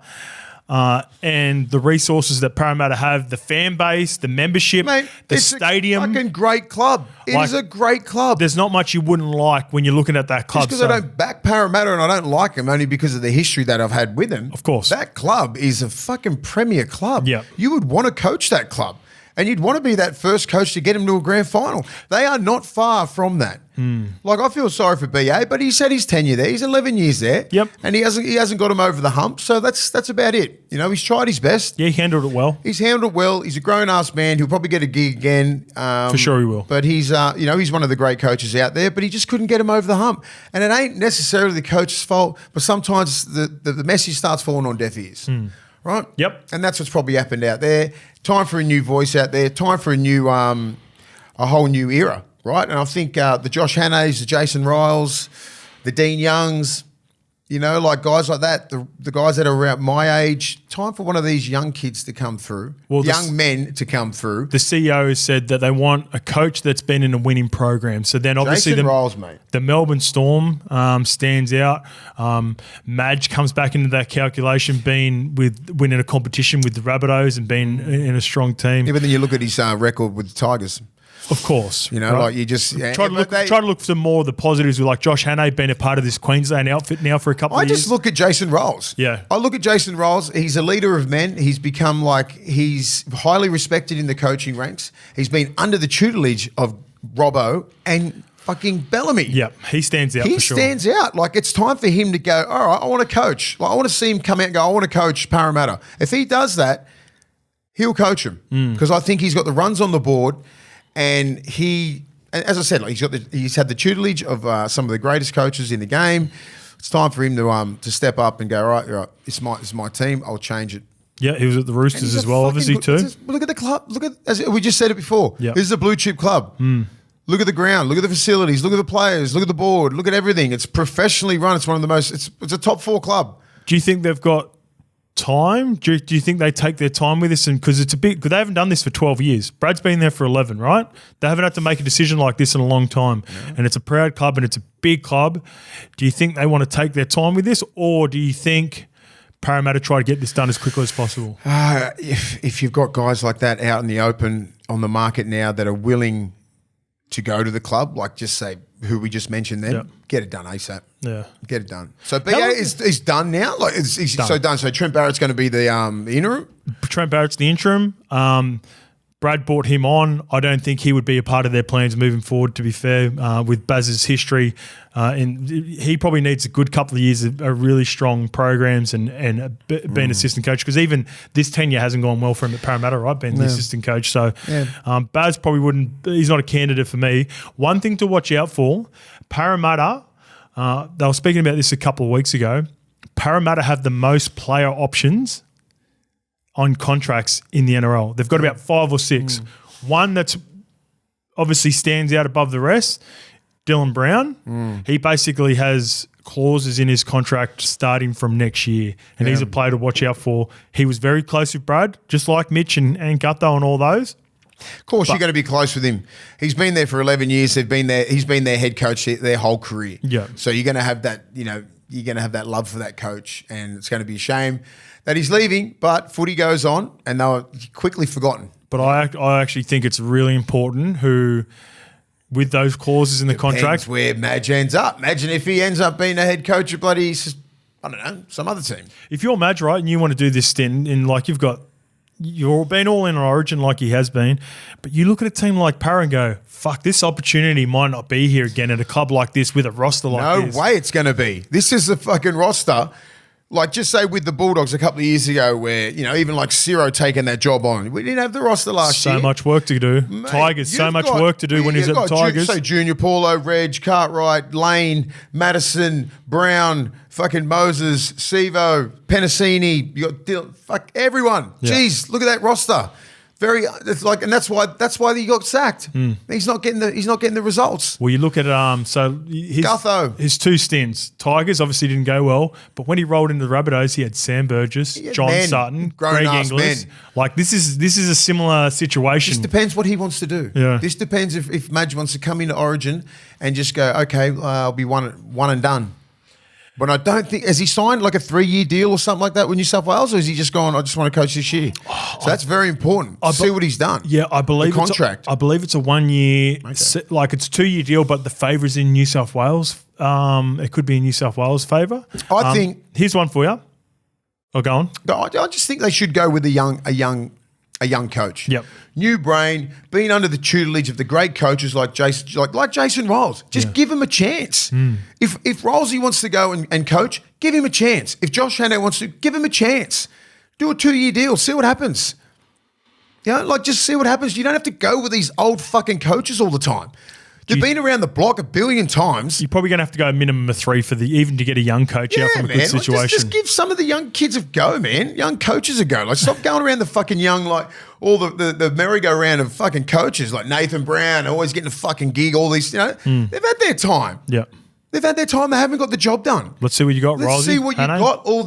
and the resources that Parramatta have, the fan base, the membership, the stadium. It's a fucking great club. It is a great club. There's not much you wouldn't like when you're looking at that club. Just because I don't back Parramatta and I don't like them only because of the history that I've had with them. Of course. That club is a fucking premier club. Yeah. You would want to coach that club. And you'd want to be that first coach to get him to a grand final. They are not far from that. Like, I feel sorry for BA, but he said his tenure there. He's 11 years there. Yep. And he hasn't got him over the hump. So that's about it. You know, he's tried his best. Yeah, he handled it well. He's handled it well. He's a grown-ass man. He'll probably get a gig again. For sure he will. But he's, he's one of the great coaches out there, but he just couldn't get him over the hump. And it ain't necessarily the coach's fault, but sometimes the message starts falling on deaf ears. Right? Yep. And that's what's probably happened out there. Time for a new voice out there. Time for a whole new era, right? And I think the Josh Hannays, the Jason Riles, the Dean Youngs, you know, like guys like that, the guys that are around my age, time for one of these young kids to come through, young men to come through. The CEO has said that they want a coach that's been in a winning program. So then obviously Jason Riles, mate. The Melbourne Storm stands out. Madge comes back into that calculation, being with winning a competition with the Rabbitohs and being in a strong team. Yeah, but then you look at his record with the Tigers. Of course. You know, right? Like you just try to look for more of the positives with like Josh Hannay being a part of this Queensland outfit now for a couple of years. I just look at Jason Riles. Yeah. I look at Jason Riles. He's a leader of men. He's become he's highly respected in the coaching ranks. He's been under the tutelage of Robbo and fucking Bellamy. Yeah, he stands out for sure. He stands out. Like, it's time for him to go, all right, I want to coach. Like, I want to see him come out and go, I want to coach Parramatta. If he does that, he'll coach him because I think he's got the runs on the board. And as I said, like he's had the tutelage of some of the greatest coaches in the game. It's time for him to step up and go, all right, it's my team. I'll change it. Yeah, he was at the Roosters as well, obviously too. Look at the club. As we just said it before. Yep. This is a blue chip club. Look at the ground. Look at the facilities. Look at the players. Look at the board. Look at everything. It's professionally run. It's one of the most. It's a top 4 club. Do you think they've got time? Do you think they take their time with this? And because they haven't done this for 12 years. Brad's been there for 11, right? They haven't had to make a decision like this in a long time. Yeah. And it's a proud club and it's a big club. Do you think they want to take their time with this, or do you think Parramatta try to get this done as quickly as possible? If you've got guys like that out in the open on the market now that are willing to go to the club, like just say who we just mentioned then, get it done ASAP. Yeah. Get it done. So BA is done now? Like he's done. So done. So Trent Barrett's going to be the interim? Trent Barrett's the interim. Brad brought him on. I don't think he would be a part of their plans moving forward, to be fair, with Baz's history. And he probably needs a good couple of years of really strong programs and being assistant coach, because even this tenure hasn't gone well for him at Parramatta, right, being the assistant coach. So Baz probably wouldn't – he's not a candidate for me. One thing to watch out for, Parramatta, they were speaking about this a couple of weeks ago, Parramatta have the most player options on contracts in the NRL. They've got about 5 or 6. One that's obviously stands out above the rest, Dylan Brown. He basically has clauses in his contract starting from next year, and he's a player to watch out for. He was very close with Brad, just like Mitch and Gutho and all those. Of course, you're going to be close with him. He's been there for 11 years. He's been their head coach their whole career. Yeah. So you're going to have that, you're going to have that love for that coach, and it's going to be a shame that he's leaving, but footy goes on, and they were quickly forgotten. But I actually think it's really important with those clauses in the contract. Where Madge ends up. Imagine if he ends up being a head coach of bloody, I don't know, some other team. If you're Madge, right, and you want to do this stint, and like you've been all in on Origin like he has been, but you look at a team like Parra and go, fuck, this opportunity might not be here again at a club like this with a roster like this. No way it's going to be. This is the fucking roster Like, just say with the Bulldogs a couple of years ago where, even like Ciro taking that job on. We didn't have the roster last year. So much work to do. Mate, Tigers, so much work to do when he's at the Tigers. So Junior, Paulo, Reg, Cartwright, Lane, Madison, Brown, fucking Moses, Sevo, Penasini. You got everyone. Yeah. Jeez, look at that roster. And that's why he got sacked. He's not getting the results. Well, you look at Gutho. His 2 stints. Tigers obviously didn't go well, but when he rolled into the Rabbitohs, he had Sam Burgess, John Sutton, Greg Inglis. Like this is a similar situation. This depends what he wants to do. Yeah. This depends if Madge wants to come into Origin and just go, okay, I'll be one and done. But I don't think, has he signed like a 3-year deal or something like that with New South Wales, or is he just gone, I just want to coach this year? So that's very important. See what he's done. Yeah, I believe the contract. I believe it's a 1 year, like it's a 2-year deal, but the favour's in New South Wales. It could be in New South Wales' favour. I think. Here's one for you. Oh, go on. I just think they should go with a young coach. Yep. New brain, being under the tutelage of the great coaches like Jason Rolls. Just give him a chance. If Rolsey wants to go and coach, give him a chance. If Josh Hannay wants to, give him a chance. Do a 2-year deal. See what happens. Just see what happens. You don't have to go with these old fucking coaches all the time. They've been around the block 1 billion times. You're probably going to have to go a minimum of 3 even to get a young coach out from a good situation. Just give some of the young kids a go, man. Young coaches a go. Like, stop going around the fucking young, like, all the merry-go-round of fucking coaches, like Nathan Brown, always getting a fucking gig, all these, they've had their time. Yeah. They've had their time. They haven't got the job done. Let's see what you got, Let's see what you got. All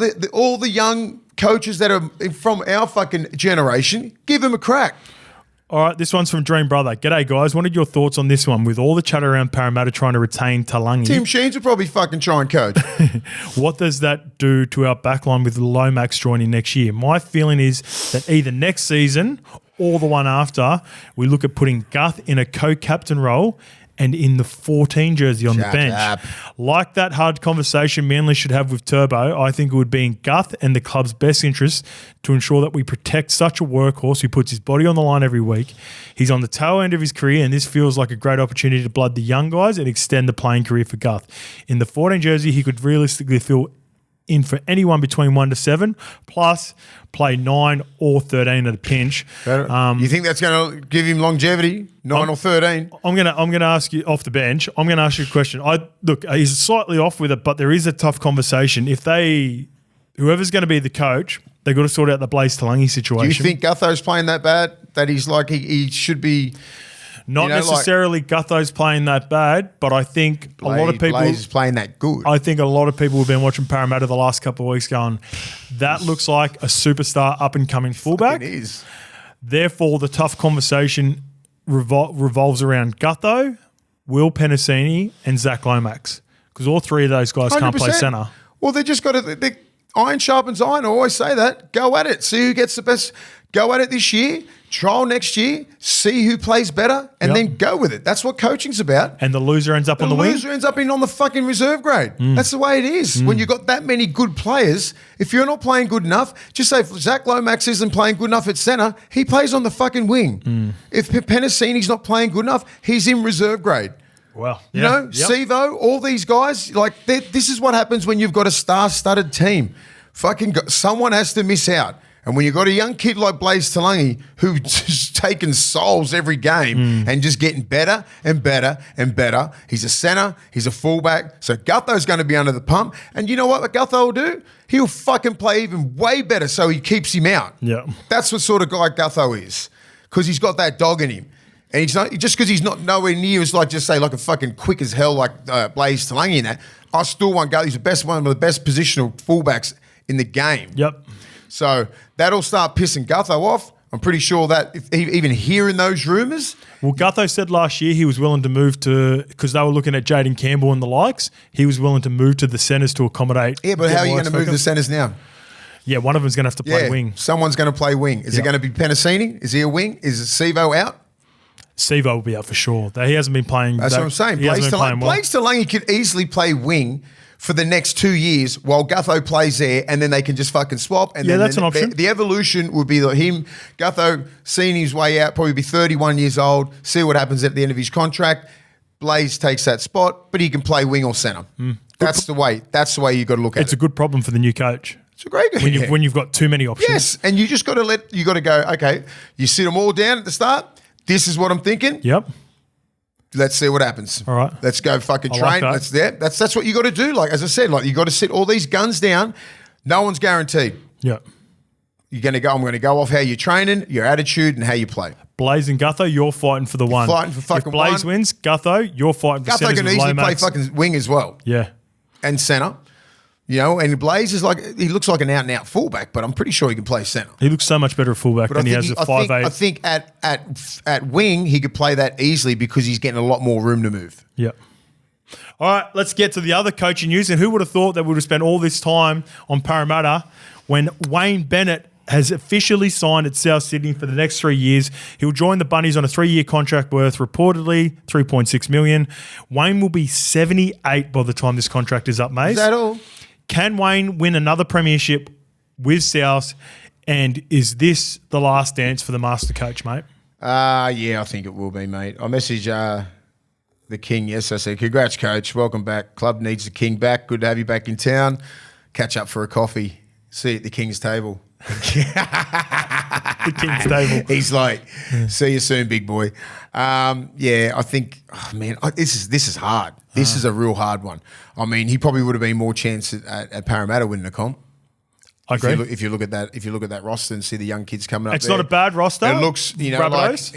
the young coaches that are from our fucking generation, give them a crack. All right, this one's from Dream Brother. G'day, guys. What are your thoughts on this one? With all the chatter around Parramatta trying to retain Talangi, Tim Sheens will probably fucking try and coach. What does that do to our backline with Lomax joining next year? My feeling is that either next season or the one after, we look at putting Guth in a co-captain role and in the 14 jersey on the bench. Like that hard conversation Manly should have with Turbo, I think it would be in Guth and the club's best interest to ensure that we protect such a workhorse who puts his body on the line every week. He's on the tail end of his career, and this feels like a great opportunity to blood the young guys and extend the playing career for Guth. In the 14 jersey, he could realistically fill in for anyone between 1 to 7, plus play 9 or 13 at a pinch. You think that's going to give him longevity, 9 or 13? I'm gonna ask you off the bench. I'm gonna ask you a question. Look, he's slightly off with it, but there is a tough conversation. Whoever's going to be the coach, they've got to sort out the Blaze Talangi situation. Do you think Gutho's playing that bad? That he's like he should be. Not necessarily Gutho's playing that bad, but I think a lot of people... Blaze is playing that good. I think a lot of people have been watching Parramatta the last couple of weeks going, that looks like a superstar up-and-coming fullback. It is. Therefore, the tough conversation revolves around Gutho, Will Penasini, and Zach Lomax, because all 3 of those guys 100%. Can't play centre. Well, they just got to... Iron sharpens iron. I always say that. Go at it. See who gets the best. Go at it this year. Trial next year. See who plays better, and then go with it. That's what coaching's about. And the loser ends up on the wing. The loser ends up on the fucking reserve grade. That's the way it is. When you've got that many good players, if you're not playing good enough, just say if Zach Lomax isn't playing good enough at centre, he plays on the fucking wing. If Penasini's not playing good enough, he's in reserve grade. Well, Sevo, all these guys, this is what happens when you've got a star-studded team. Someone has to miss out. And when you've got a young kid like Blaze Talangi who's just taking souls every game and just getting better and better and better, he's a centre, he's a fullback, so Gutho's going to be under the pump. And you know what Gutho will do? He'll fucking play even way better so he keeps him out. Yeah, that's what sort of guy Gutho is, because he's got that dog in him. And he's not just because he's not nowhere near as like a fucking quick as hell like Blaze Talangi in that. I still want Gutho. He's one of the best positional fullbacks in the game. Yep. So that'll start pissing Gutho off. I'm pretty sure that even hearing those rumours. Well, Gutho said last year he was willing to move to, because they were looking at Jaden Campbell and the likes, he was willing to move to the centres to accommodate. Yeah, but how are you going to move to the centres now? Yeah, one of them's going to have to play wing. Someone's going to play wing. Is it going to be Penasini? Is he a wing? Is Sevo out? Sevo will be out for sure. He hasn't been playing. That's what I'm saying. Blaze Talangi could easily play wing for the next 2 years while Gutho plays there, and then they can just fucking swap. And that's an option. The evolution would be that Gutho seeing his way out, probably be 31 years old, see what happens at the end of his contract. Blaze takes that spot, but he can play wing or centre. That's the way. That's the way you got to look at it. It's a good problem for the new coach. It's a great when you've got too many options. Yes, and you just got to go. Okay, you sit them all down at the start. This is what I'm thinking. Yep. Let's see what happens. All right. Let's go fucking train. Like that. That's what you got to do. Like as I said, like you got to sit all these guns down. No one's guaranteed. Yep. I'm going to go off how you're training, your attitude, and how you play. Blaze and Gutho, you're fighting for the one. Fighting for fucking if Blaze one. wins, Gutho, you're fighting for Gutho centres can with easily Lomax. play fucking wing as well. Yeah. And centre. You know, and Blaze is like, he looks like an out-and-out fullback, but I'm pretty sure he can play centre. He looks so much better at fullback than he has at 5'8". I think at wing, he could play that easily because he's getting a lot more room to move. Yep. All right, let's get to the other coaching news. And who would have thought that we would have spent all this time on Parramatta when Wayne Bennett has officially signed at South Sydney for the next 3 years. He'll join the Bunnies on a 3-year contract worth reportedly $3.6 million. Wayne will be 78 by the time this contract is up, mate. Is that all? Can Wayne win another premiership with South? And is this the last dance for the master coach, mate? Yeah, I think it will be, mate. I messaged the King yesterday. I said, congrats, coach. Welcome back. Club needs the King back. Good to have you back in town. Catch up for a coffee. See you at the King's table. The King's table. He's like, see you soon, big boy. Yeah, I think, this is hard. This is a real hard one. I mean, he probably would have been more chance at Parramatta winning the comp. I agree. If you look at that roster and see the young kids coming up, it's not a bad roster. It looks, Rabbitohs?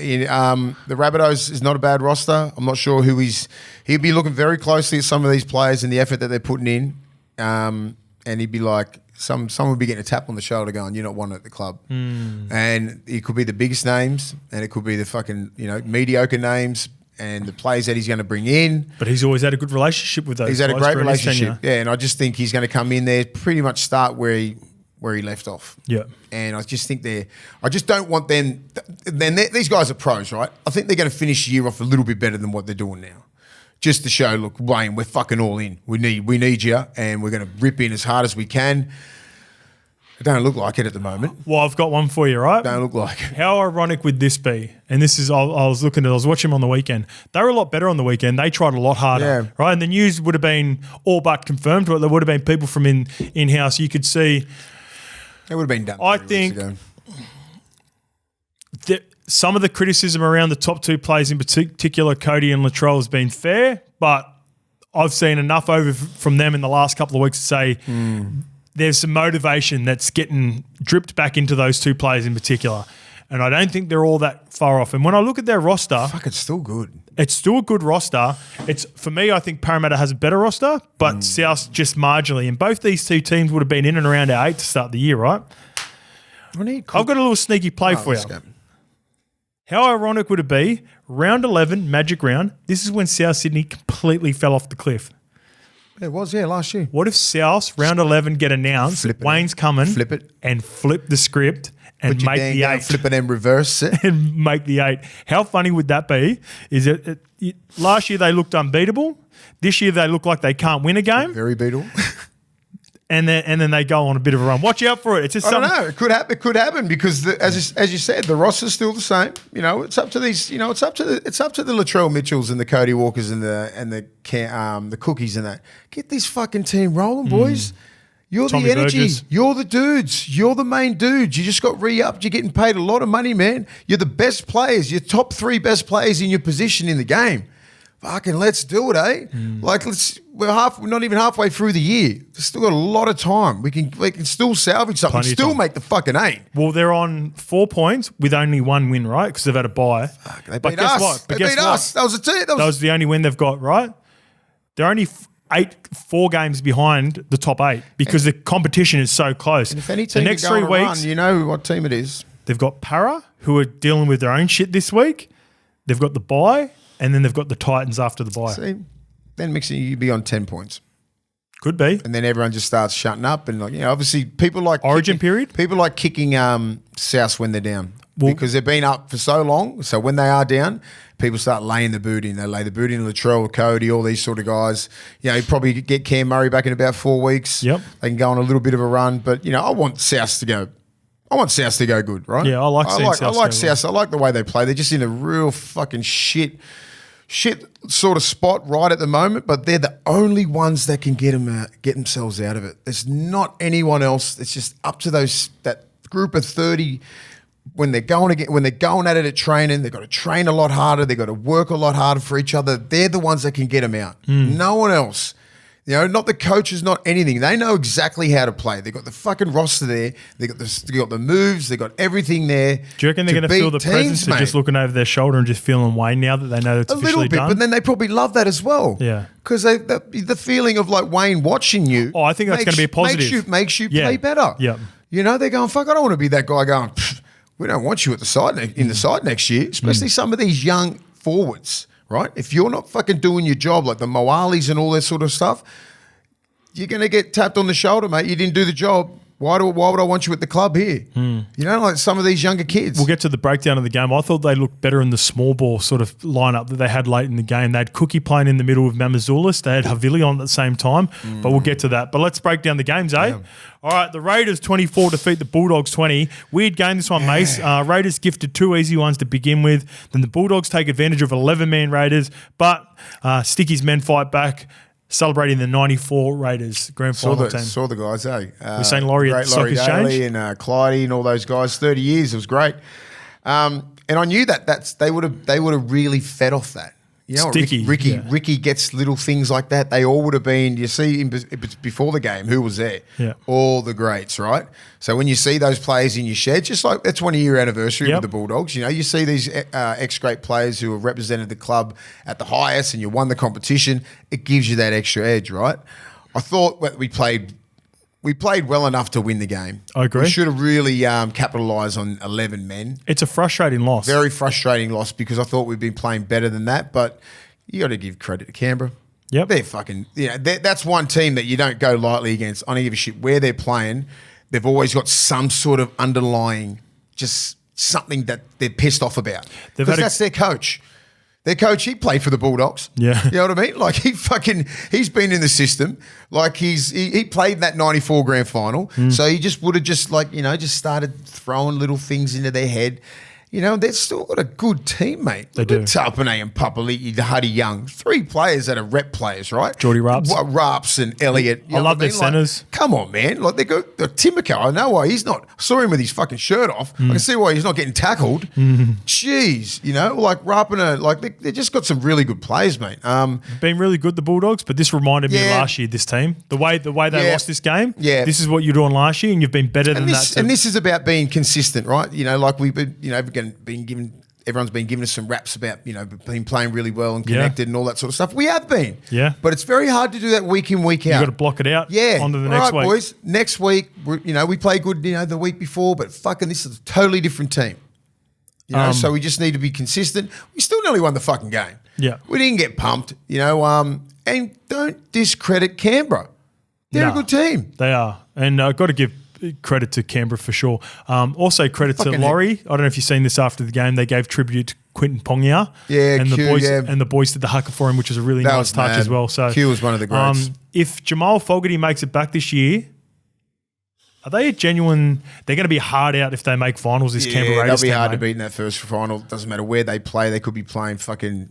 The Rabbitohs is not a bad roster. I'm not sure who he'd be looking very closely at some of these players and the effort that they're putting in, and he'd be like, someone would be getting a tap on the shoulder going, you're not wanted at the club. And it could be the biggest names and it could be the fucking, mediocre names and the players that he's going to bring in. But he's always had a good relationship with those He's had a guys great throughout his relationship. tenure. Yeah, and I just think he's going to come in there, pretty much start where he left off. Yeah. And I just think I just don't want them, these guys are pros, right? I think they're going to finish the year off a little bit better than what they're doing now. Just to show, look, Wayne, we're fucking all in. We need you, and we're going to rip in as hard as we can. It don't look like it at the moment. Well, I've got one for you, right? Don't look like it. How ironic would this be? And this is, I was watching them on the weekend. They were a lot better on the weekend. They tried a lot harder, right? And the news would have been all but confirmed, but there would have been people from in-house. You could see. It would have been done. I think that some of the criticism around the top two players, in particular, Cody and Latrell, has been fair, but I've seen enough over from them in the last couple of weeks to say there's some motivation that's getting dripped back into those two players in particular. And I don't think they're all that far off. And when I look at their roster, it's still good. It's still a good roster. For me, I think Parramatta has a better roster, but South just marginally. And both these two teams would have been in and around our 8 to start the year, right? I've got a little sneaky play for you. Go. How ironic would it be? Round 11, Magic Round. This is when South Sydney completely fell off the cliff. It was, last year. What if South round 11 get announced? Wayne's coming. Flip it. And flip the script and make the 8. Flip it and reverse it. And make the 8. How funny would that be? Is it last year they looked unbeatable. This year they look like they can't win a game. Very beatable. And then they go on a bit of a run. Watch out for it. It's just I don't know. It could happen. It could happen because, as you said, the roster's still the same. It's up to these. It's up to the Latrell Mitchells and the Cody Walkers and the Cookies and that. Get this fucking team rolling, boys. You're Tommy the energy. Burgess. You're the dudes. You're the main dudes. You just got re-upped. You're getting paid a lot of money, man. You're the best players. You're top 3 best players in your position in the game. Fucking let's do it, eh? We're not even halfway through the year. There's still got a lot of time. We can still salvage something. Still make the fucking 8. Well, they're on 4 points with only 1 win, right? Because they've had a bye. They beat us. They beat us. That was the only win they've got, right? They're only 4 games behind the top 8 because the competition is so close. And if any team the next is 3 going weeks, run, you know what team it is. They've got Para, who are dealing with their own shit this week. They've got the bye. And then they've got the Titans after the bye. See, then mixing you'd be on 10 points. Could be. And then everyone just starts shutting up. And obviously people like Origin period? People like kicking South when they're down. Because they've been up for so long. So when they are down, people start laying the boot in. They lay the boot in Latrell, Cody, all these sort of guys. You probably get Cam Murray back in about 4 weeks. Yep. They can go on a little bit of a run. But, I want South to go good, right? Yeah, I like South. I like South. I like the way they play. They're just in a real fucking shit shit sort of spot right at the moment, but they're the only ones that can get themselves out of it. There's not anyone else. It's just up to that group of 30 when they're going at it at training. They've got to train a lot harder. They've got to work a lot harder for each other. They're the ones that can get them out. No one else. You know, not the coaches, not anything. They know exactly how to play. They've got the fucking roster there. They got the moves. They got everything there. Do you reckon they're going to feel the presence of just looking over their shoulder and just feeling Wayne now that they know it's officially done? A little bit, but then they probably love that as well. Yeah, because the feeling of like Wayne watching you. Oh, I think that's going to be a positive. Makes you play better. Yeah, you know, they're going, fuck, I don't want to be that guy going, we don't want you at the side in the side next year, especially some of these young forwards, right? If you're not fucking doing your job, like the Moalis and all that sort of stuff, you're going to get tapped on the shoulder, mate. You didn't do the job. Why would I want you at the club here? You know, like some of these younger kids. We'll get to the breakdown of the game. I thought they looked better in the small ball sort of lineup that they had late in the game. They had Cookie playing in the middle with Mamazoulis. They had Havili on at the same time, but we'll get to that. But let's break down the games, eh? Yeah. All right, the Raiders 24 defeat the Bulldogs 20. Weird game this one, Mace. Raiders gifted 2 easy ones to begin with. Then the Bulldogs take advantage of 11-man Raiders, but Sticky's men fight back, celebrating the 94 Raiders grand final team. Saw the guys, eh? We're saying Laurie at Stock Exchange. And Clydie and all those guys, 30 years, it was great. And I knew that they would have really fed off that. You know, Sticky, Ricky gets little things like that. They all would have been, you see, before the game, who was there? Yeah. All the greats, right? So when you see those players in your shed, just like that 20-year anniversary with the Bulldogs, you know, you see these ex-great players who have represented the club at the highest and you won the competition, it gives you that extra edge, right? I thought we played well enough to win the game. I agree. We should have really capitalised on 11 men. It's a frustrating loss. Very frustrating loss because I thought we'd been playing better than that, but you got to give credit to Canberra. Yep. They're fucking, that's one team that you don't go lightly against. I don't give a shit where they're playing. They've always got some sort of underlying, just something that they're pissed off about. Because that's their coach. Their coach, he played for the Bulldogs. Yeah. You know what I mean? Like he's been in the system. Like he played in that 94 grand final. So he just would have just started throwing little things into their head. You know, they've still got a good team, mate. They do. Tapane and Papali'i, Huddy Young, 3 players that are rep players, right? Geordie Raps. Raps and Elliott. I love their centres. Come on, man. Like they got Timoko. I know why he's not. I saw him with his fucking shirt off. I can see why he's not getting tackled. Jeez, you know, like Rapana, like they just got some really good players, mate. Been really good, the Bulldogs, but this reminded me of last year, this team. The way they lost this game. Yeah. This is what you're doing last year, and you've been better than that. And this is about being consistent, right? You know, like we've been, everyone's been giving us some raps about, been playing really well and connected and all that sort of stuff. We have been. Yeah. But it's very hard to do that week in, week out. You've got to block it out. Yeah. Onto the next week. Boys. Next week, we play good, the week before, but fucking this is a totally different team. So we just need to be consistent. We still nearly won the fucking game. Yeah. We didn't get pumped, and don't discredit Canberra. They're a good team. They are. And I've got to give credit to Canberra for sure. Also credit to Laurie. I don't know if you've seen this after the game. They gave tribute to Quinton Pongia. Yeah, and the boys did the haka for him, which was a really nice touch as well. So Q was one of the greats. If Jamal Fogarty makes it back this year, are they a genuine? They're going to be hard out if they make finals. This Canberra Raiders they'll be team, hard to beat in that first final. Doesn't matter where they play. They could be playing fucking.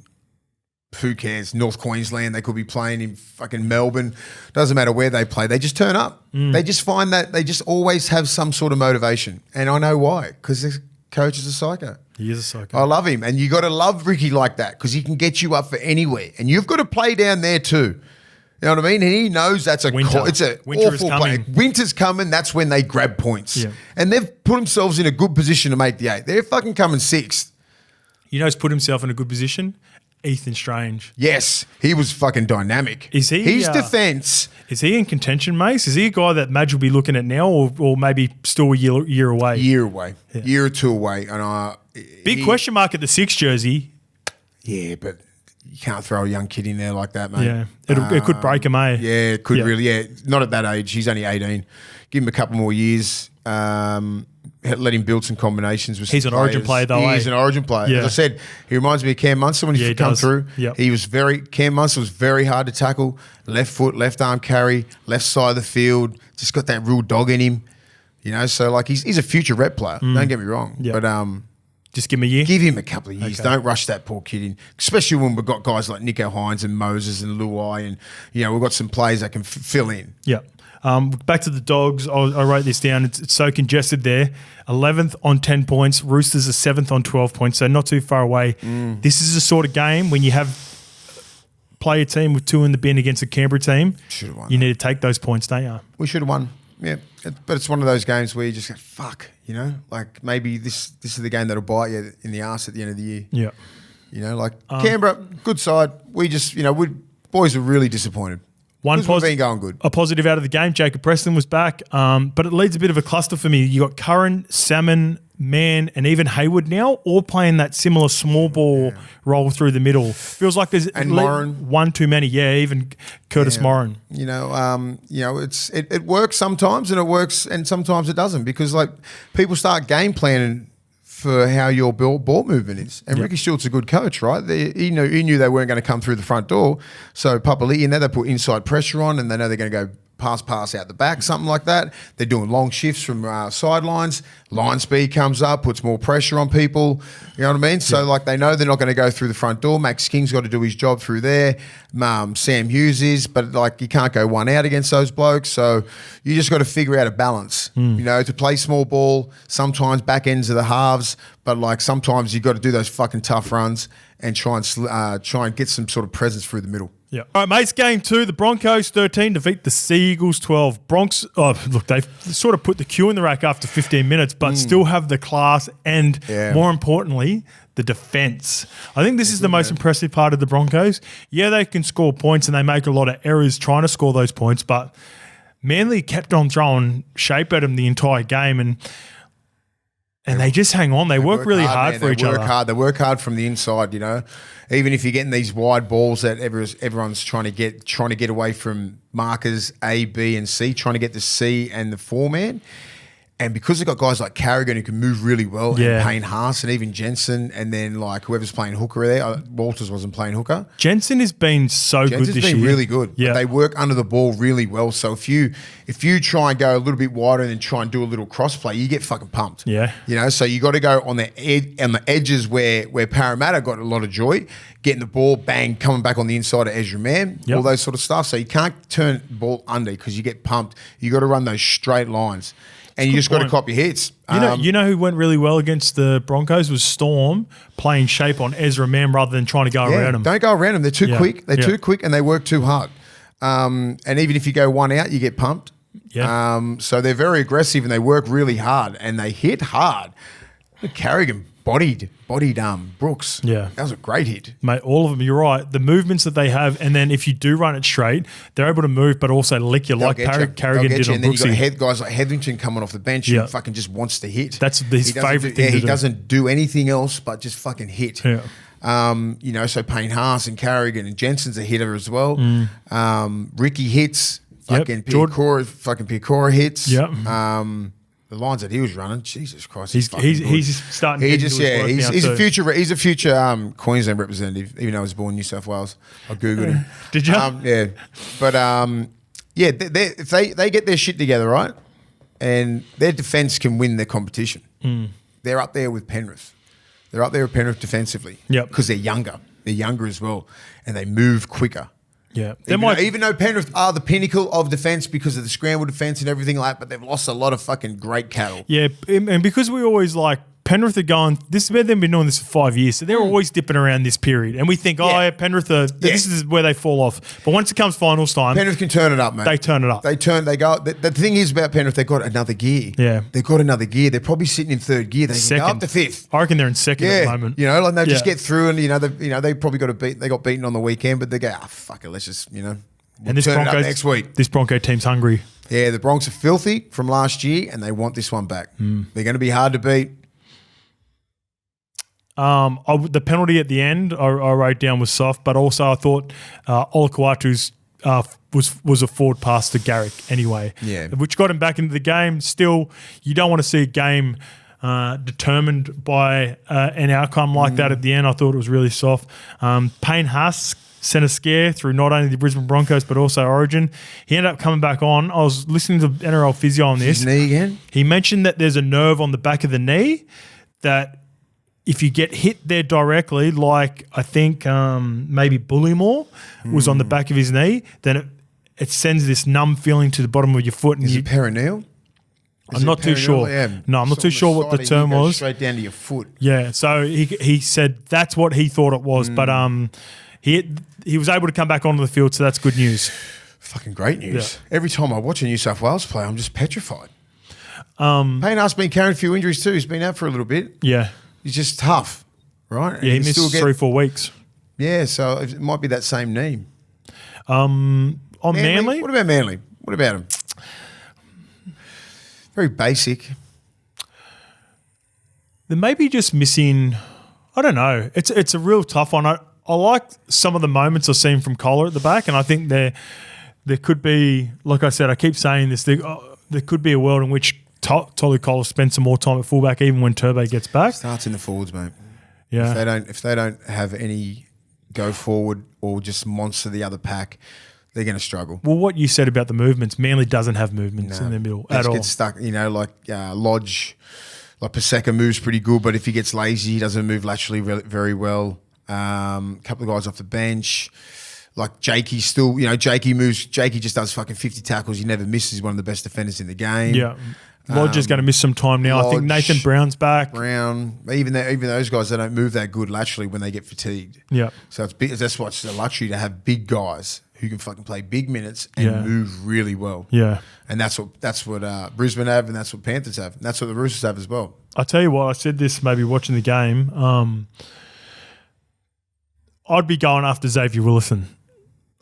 Who cares? North Queensland. They could be playing in fucking Melbourne. Doesn't matter where they play. They just turn up. They just find that they just always have some sort of motivation. And I know why. Because the coach is a psycho. He is a psycho. I love him. And you got to love Ricky like that because he can get you up for anywhere. And you've got to play down there too. You know what I mean? And he knows that's Winter. It's an Winter awful play. Winter's coming. That's when they grab points. Yeah. And they've put themselves in a good position to make the 8. They're fucking coming 6th. You know who's put himself in a good position? Ethan Strange. Yes, he was fucking dynamic. Is he? His defence. Is he in contention, Mace? Is he a guy that Madge will be looking at now or maybe still a year away? Year away. Yeah. Year or 2 away. And Big question mark at the 6 jersey. Yeah, but you can't throw a young kid in there like that, mate. Yeah, it could break him, eh? Yeah, it could really. Yeah, not at that age. He's only 18. Give him a couple more years. Let him build some combinations with some He's an players. origin player, though. He's an origin player. Yeah. As I said, he reminds me of Cam Munster when he come through. Yep. Cam Munster was very hard to tackle. Left foot, left arm carry, left side of the field. Just got that real dog in him. So like he's a future rep player. Don't get me wrong. Yep. But Just give him a year? Give him a couple of years. Okay. Don't rush that poor kid in, especially when we've got guys like Nico Hines and Moses and Luai, and we've got some players that can fill in. Yeah. Back to the Dogs. I wrote this down. It's so congested there. 11th on 10 points. Roosters are 7th on 12 points, so not too far away. This is the sort of game when you play a team with 2 in the bin against a Canberra team, you need to take those points, don't you? We should have won. Yeah, but it's one of those games where you just go, fuck, like maybe this is the game that'll bite you in the arse at the end of the year. Yeah. Canberra, good side. We just, boys are really disappointed. We've been going good. A positive out of the game, Jacob Preston was back, but it leads a bit of a cluster for me. You got Curran, Salmon, Mann, and even Hayward now, all playing that similar small ball role through the middle. Feels like there's one too many. Yeah, even Curtis Moran. It works sometimes, and it works, and sometimes it doesn't, because like people start game planning for how your ball movement is. And Ricky Stewart's a good coach, right? He knew they weren't going to come through the front door. So Papali'i, they put inside pressure on, and they know they're going to go pass out the back, something like that. They're doing long shifts from sidelines. Line speed comes up, puts more pressure on people. You know what I mean? So like they know they're not going to go through the front door. Max King's got to do his job through there. Sam Hughes is, but like you can't go one out against those blokes. So you just got to figure out a balance. To play small ball, sometimes back ends of the halves, but like sometimes you got to do those fucking tough runs and try and get some sort of presence through the middle. Yeah. All right, mates, game 2, the Broncos 13 defeat the Sea Eagles 12. They've sort of put the cue in the rack after 15 minutes, but still have the class and, more importantly, the defence. I think this is the most impressive part of the Broncos. Yeah, they can score points and they make a lot of errors trying to score those points, but Manly kept on throwing shape at them the entire game, and they just hang on. They work really hard for each other. They work hard from the inside, Even if you're getting these wide balls that everyone's trying to get away from markers A, B, and C, trying to get the C and the 4-man. And because they've got guys like Carrigan who can move really well, and Payne Haas and even Jensen, and then like whoever's playing hooker there, Walters wasn't playing hooker. Jensen has been good this year. Jensen's been really good. Yeah. They work under the ball really well. So if you try and go a little bit wider and then try and do a little cross play, you get fucking pumped. Yeah. So you got to go on the edges where Parramatta got a lot of joy, getting the ball, bang, coming back on the inside of Ezra Mann, all those sort of stuff. So you can't turn the ball under because you get pumped. You got to run those straight lines. And you just got to cop your hits. You know who went really well against the Broncos was Storm, playing shape on Ezra Mann rather than trying to go around him. Don't go around them. They're too quick. They're too quick and they work too hard. And even if you go one out, you get pumped. Yeah. So they're very aggressive and they work really hard and they hit hard. Carrigan bodied Brooks. Yeah. That was a great hit. Mate, all of them, you're right. The movements that they have, and then if you do run it straight, they're able to move but also lick you like Carrigan did on And then Brooksy. you got guys like Hetherington coming off the bench who fucking just wants to hit. That's his favourite thing to do. He doesn't do anything else but just fucking hit. Yeah. So Payne Haas and Carrigan and Jensen's a hitter as well. Ricky hits. Fucking Piacora hits. Yep. The lines that he was running, Jesus Christ, he's starting. He's a future Queensland representative, even though he was born in New South Wales. I googled him. Did you? Yeah, but if they get their shit together, right, and their defence can win their competition, they're up there with Penrith. They're up there with Penrith defensively, because they're younger. They're younger as well, and they move quicker. Yeah, even though Penrith are the pinnacle of defence because of the scramble defence and everything like that, but they've lost a lot of fucking great cattle. Yeah, and because we always like Penrith are going, they've been doing this for 5 years, so they're always dipping around this period. And we think, Penrith this is where they fall off. But once it comes finals time, Penrith can turn it up, mate. They turn it up. They go. The thing is about Penrith, they've got another gear. Yeah. They've got another gear. They're probably sitting in third gear. They can go up to fifth. I reckon they're in second at the moment. Like they just get through and, they probably they got beaten on the weekend, but they go, fuck it, let's just, and this turn it up next week. This Bronco team's hungry. Yeah, the Bronx are filthy from last year and they want this one back. They're going to be hard to beat. The penalty at the end I wrote down was soft, but also I thought Olakuatu's was a forward pass to Garrick anyway, which got him back into the game. Still, you don't want to see a game determined by an outcome like that at the end. I thought it was really soft. Payne Haas sent a scare through not only the Brisbane Broncos but also Origin. He ended up coming back on. I was listening to NRL physio on this. His knee again? He mentioned that there's a nerve on the back of the knee that if you get hit there directly, like I think maybe Bullymore was on the back of his knee, then it sends this numb feeling to the bottom of your foot. And Is it perineal? I'm not too sure. Yeah. No, I'm not too sure what the term was. Straight down to your foot. Yeah, so he said that's what he thought it was, but he was able to come back onto the field, so that's good news. Fucking great news. Yeah. Every time I watch a New South Wales play, I'm just petrified. Payne Haas been carrying a few injuries too. He's been out for a little bit. Yeah. He's just tough, right? Yeah, he missed 3-4 weeks. Yeah, so it might be that same knee. On Manly? What about Manly? What about him? Very basic. They're maybe just missing, I don't know. It's a real tough one. I like some of the moments I've seen from Kohler at the back, and I think there could be, like I said, I keep saying this, there could be a world in which Tolly Kohler spends some more time at fullback even when Turbo gets back. Starts in the forwards, mate. Yeah. If they don't have any go forward or just monster the other pack, they're going to struggle. Well, what you said about the movements, Manly doesn't have movements in the middle at all. Gets stuck, like Lodge, like Paseka moves pretty good, but if he gets lazy, he doesn't move laterally very well. A couple of guys off the bench, like Jakey still, Jakey moves. Jakey just does fucking 50 tackles. He never misses. He's one of the best defenders in the game. Yeah. Lodge is going to miss some time now. I think Nathan Brown's back. Even those guys, they don't move that good laterally when they get fatigued. Yeah. So it's big. That's why it's a luxury to have big guys who can fucking play big minutes and move really well. Yeah. And that's what Brisbane have, and that's what Panthers have, and that's what the Roosters have as well. I tell you what, I said this maybe watching the game. I'd be going after Xavier Willison.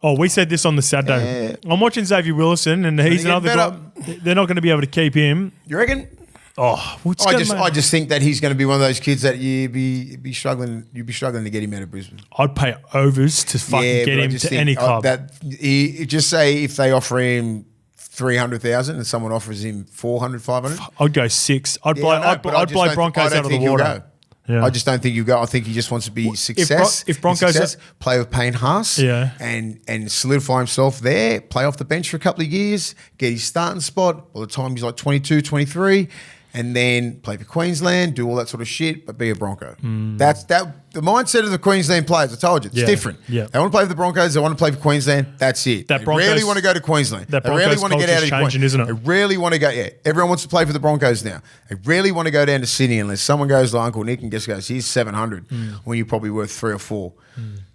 Oh, we said this on the Saturday. I'm watching Xavier Willison, and he's another guy. They're not going to be able to keep him. You reckon? Oh, I just think that he's going to be one of those kids that you'd be struggling to get him out of Brisbane. I'd pay overs to fucking get him to any club. Just say if they offer him 300,000 and someone offers him 400, 500. I'd go 6. I'd blow Broncos out of the water. Yeah. I just don't think you go. I think he just wants to be success. If Broncos play with Payne Haas, and solidify himself there, play off the bench for a couple of years, get his starting spot by the time he's like 22, 23, and then play for Queensland, do all that sort of shit, but be a Bronco. That's the mindset of the Queensland players. I told you, it's different. Yeah. They want to play for the Broncos. They want to play for Queensland. That's it. They rarely want to go to Queensland. That they rarely want to get out of Queensland, isn't it? They rarely want to go. Yeah, everyone wants to play for the Broncos now. They rarely want to go down to Sydney unless someone goes like Uncle Nick and just goes, "Here's 700," when you're probably worth 3 or 4.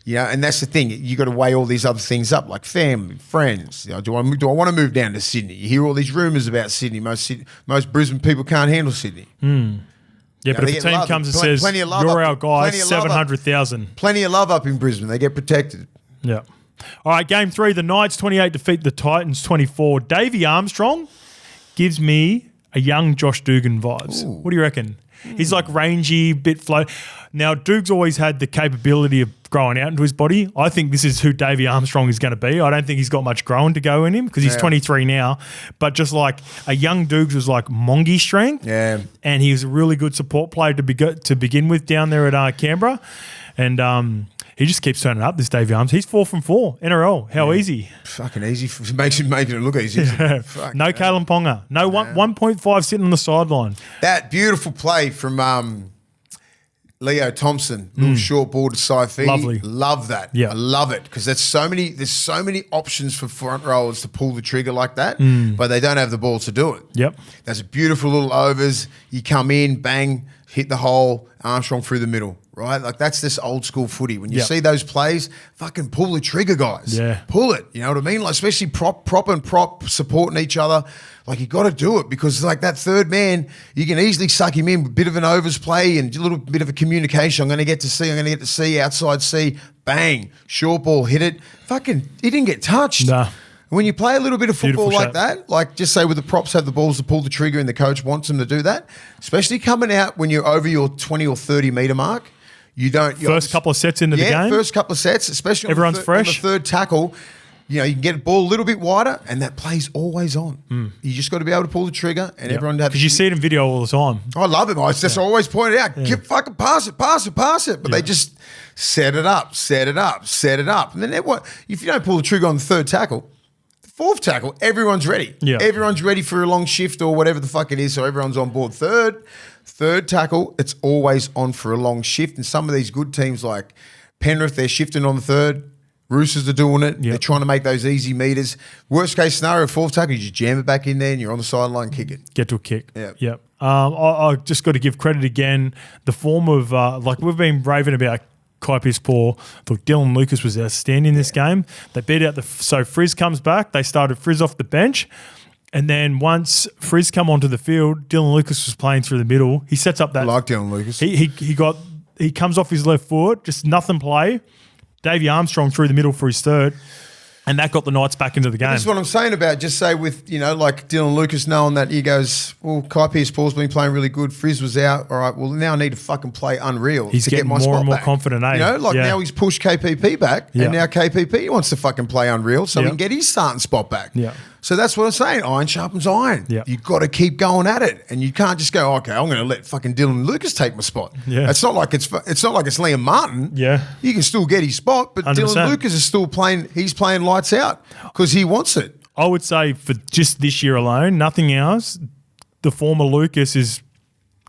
And that's the thing. You got to weigh all these other things up, like family, friends. Do I want to move down to Sydney? You hear all these rumours about Sydney. Most Brisbane people can't handle Sydney. Yeah, but if a team comes and says, "You're our guy," 700,000. Plenty of love up in Brisbane. They get protected. Yeah. All right, game 3. The Knights 28 defeat the Titans 24. Davey Armstrong gives me a young Josh Dugan vibes. Ooh. What do you reckon? He's like rangy, bit flow. Now, Duke's always had the capability of growing out into his body. I think this is who Davey Armstrong is going to be. I don't think he's got much growing to go in him because he's 23 now. But just like a young Dukes was like Mongi strength. Yeah. And he was a really good support player to begin with down there at Canberra. And he just keeps turning up, this Davey Arms. He's 4 from 4. NRL. How easy. Fucking easy. Making it look easy. No Kalen Ponga. No 1.5 sitting on the sideline. That beautiful play from Leo Thompson, little short ball to Saifidi. Lovely. Love that. Yeah. I love it because there's so many options for front rowers to pull the trigger like that, but they don't have the ball to do it. Yep. There's a beautiful little overs. You come in, bang, hit the hole, Armstrong through the middle. Right? Like that's this old school footy. When you see those plays, fucking pull the trigger, guys. Yeah. Pull it. You know what I mean? Like especially prop supporting each other. Like you got to do it because like that third man, you can easily suck him in with a bit of an overs play and a little bit of a communication. I'm going to get to see, outside see, bang, short ball, hit it. Fucking, he didn't get touched. Nah. When you play a little bit of football like that, like just say with the props have the balls to pull the trigger and the coach wants them to do that, especially coming out when you're over your 20 or 30 metre mark, you don't. First couple of sets into the game? First couple of sets, especially everyone's fresh. On the third tackle, you can get the ball a little bit wider and that play's always on. You just got to be able to pull the trigger and everyone have. Because you see it in video all the time. I love it. I just always point it out. Keep fucking pass it. But they just set it up. And then if you don't pull the trigger on the third tackle, fourth tackle, everyone's ready. Yeah. Everyone's ready for a long shift or whatever the fuck it is, so everyone's on board third. Third tackle, it's always on for a long shift. And some of these good teams like Penrith, they're shifting on the third. Roosters are doing it. Yep. They're trying to make those easy meters. Worst case scenario, fourth tackle, you just jam it back in there and you're on the sideline, kick it. Get to a kick. Yep. I just got to give credit again. The form of, like we've been raving about Kai Piss-Poor. I thought Dylan Lucas was outstanding in this game. They beat out so Frizz comes back. They started Frizz off the bench. And then once Frizz come onto the field, Dylan Lucas was playing through the middle. He sets up that. I like Dylan Lucas. He comes off his left foot, just nothing play. Davey Armstrong through the middle for his third. And that got the Knights back into the game. That's what I'm saying about, just say with, like Dylan Lucas knowing that he goes, well, Kai Pearce-Paul's been playing really good. Frizz was out. All right, well, now I need to fucking play unreal. He's getting more and more confident, eh? Now he's pushed KPP back, and now KPP wants to fucking play unreal so he can get his starting spot back. Yeah. So that's what I'm saying. Iron sharpens iron. Yeah. You've got to keep going at it, and you can't just go, okay, I'm going to let fucking Dylan Lucas take my spot. Yeah. It's not like it's Liam Martin. Yeah. You can still get his spot, but 100%. Dylan Lucas is still playing. He's playing lights out because he wants it. I would say for just this year alone, nothing else. The former Lucas is.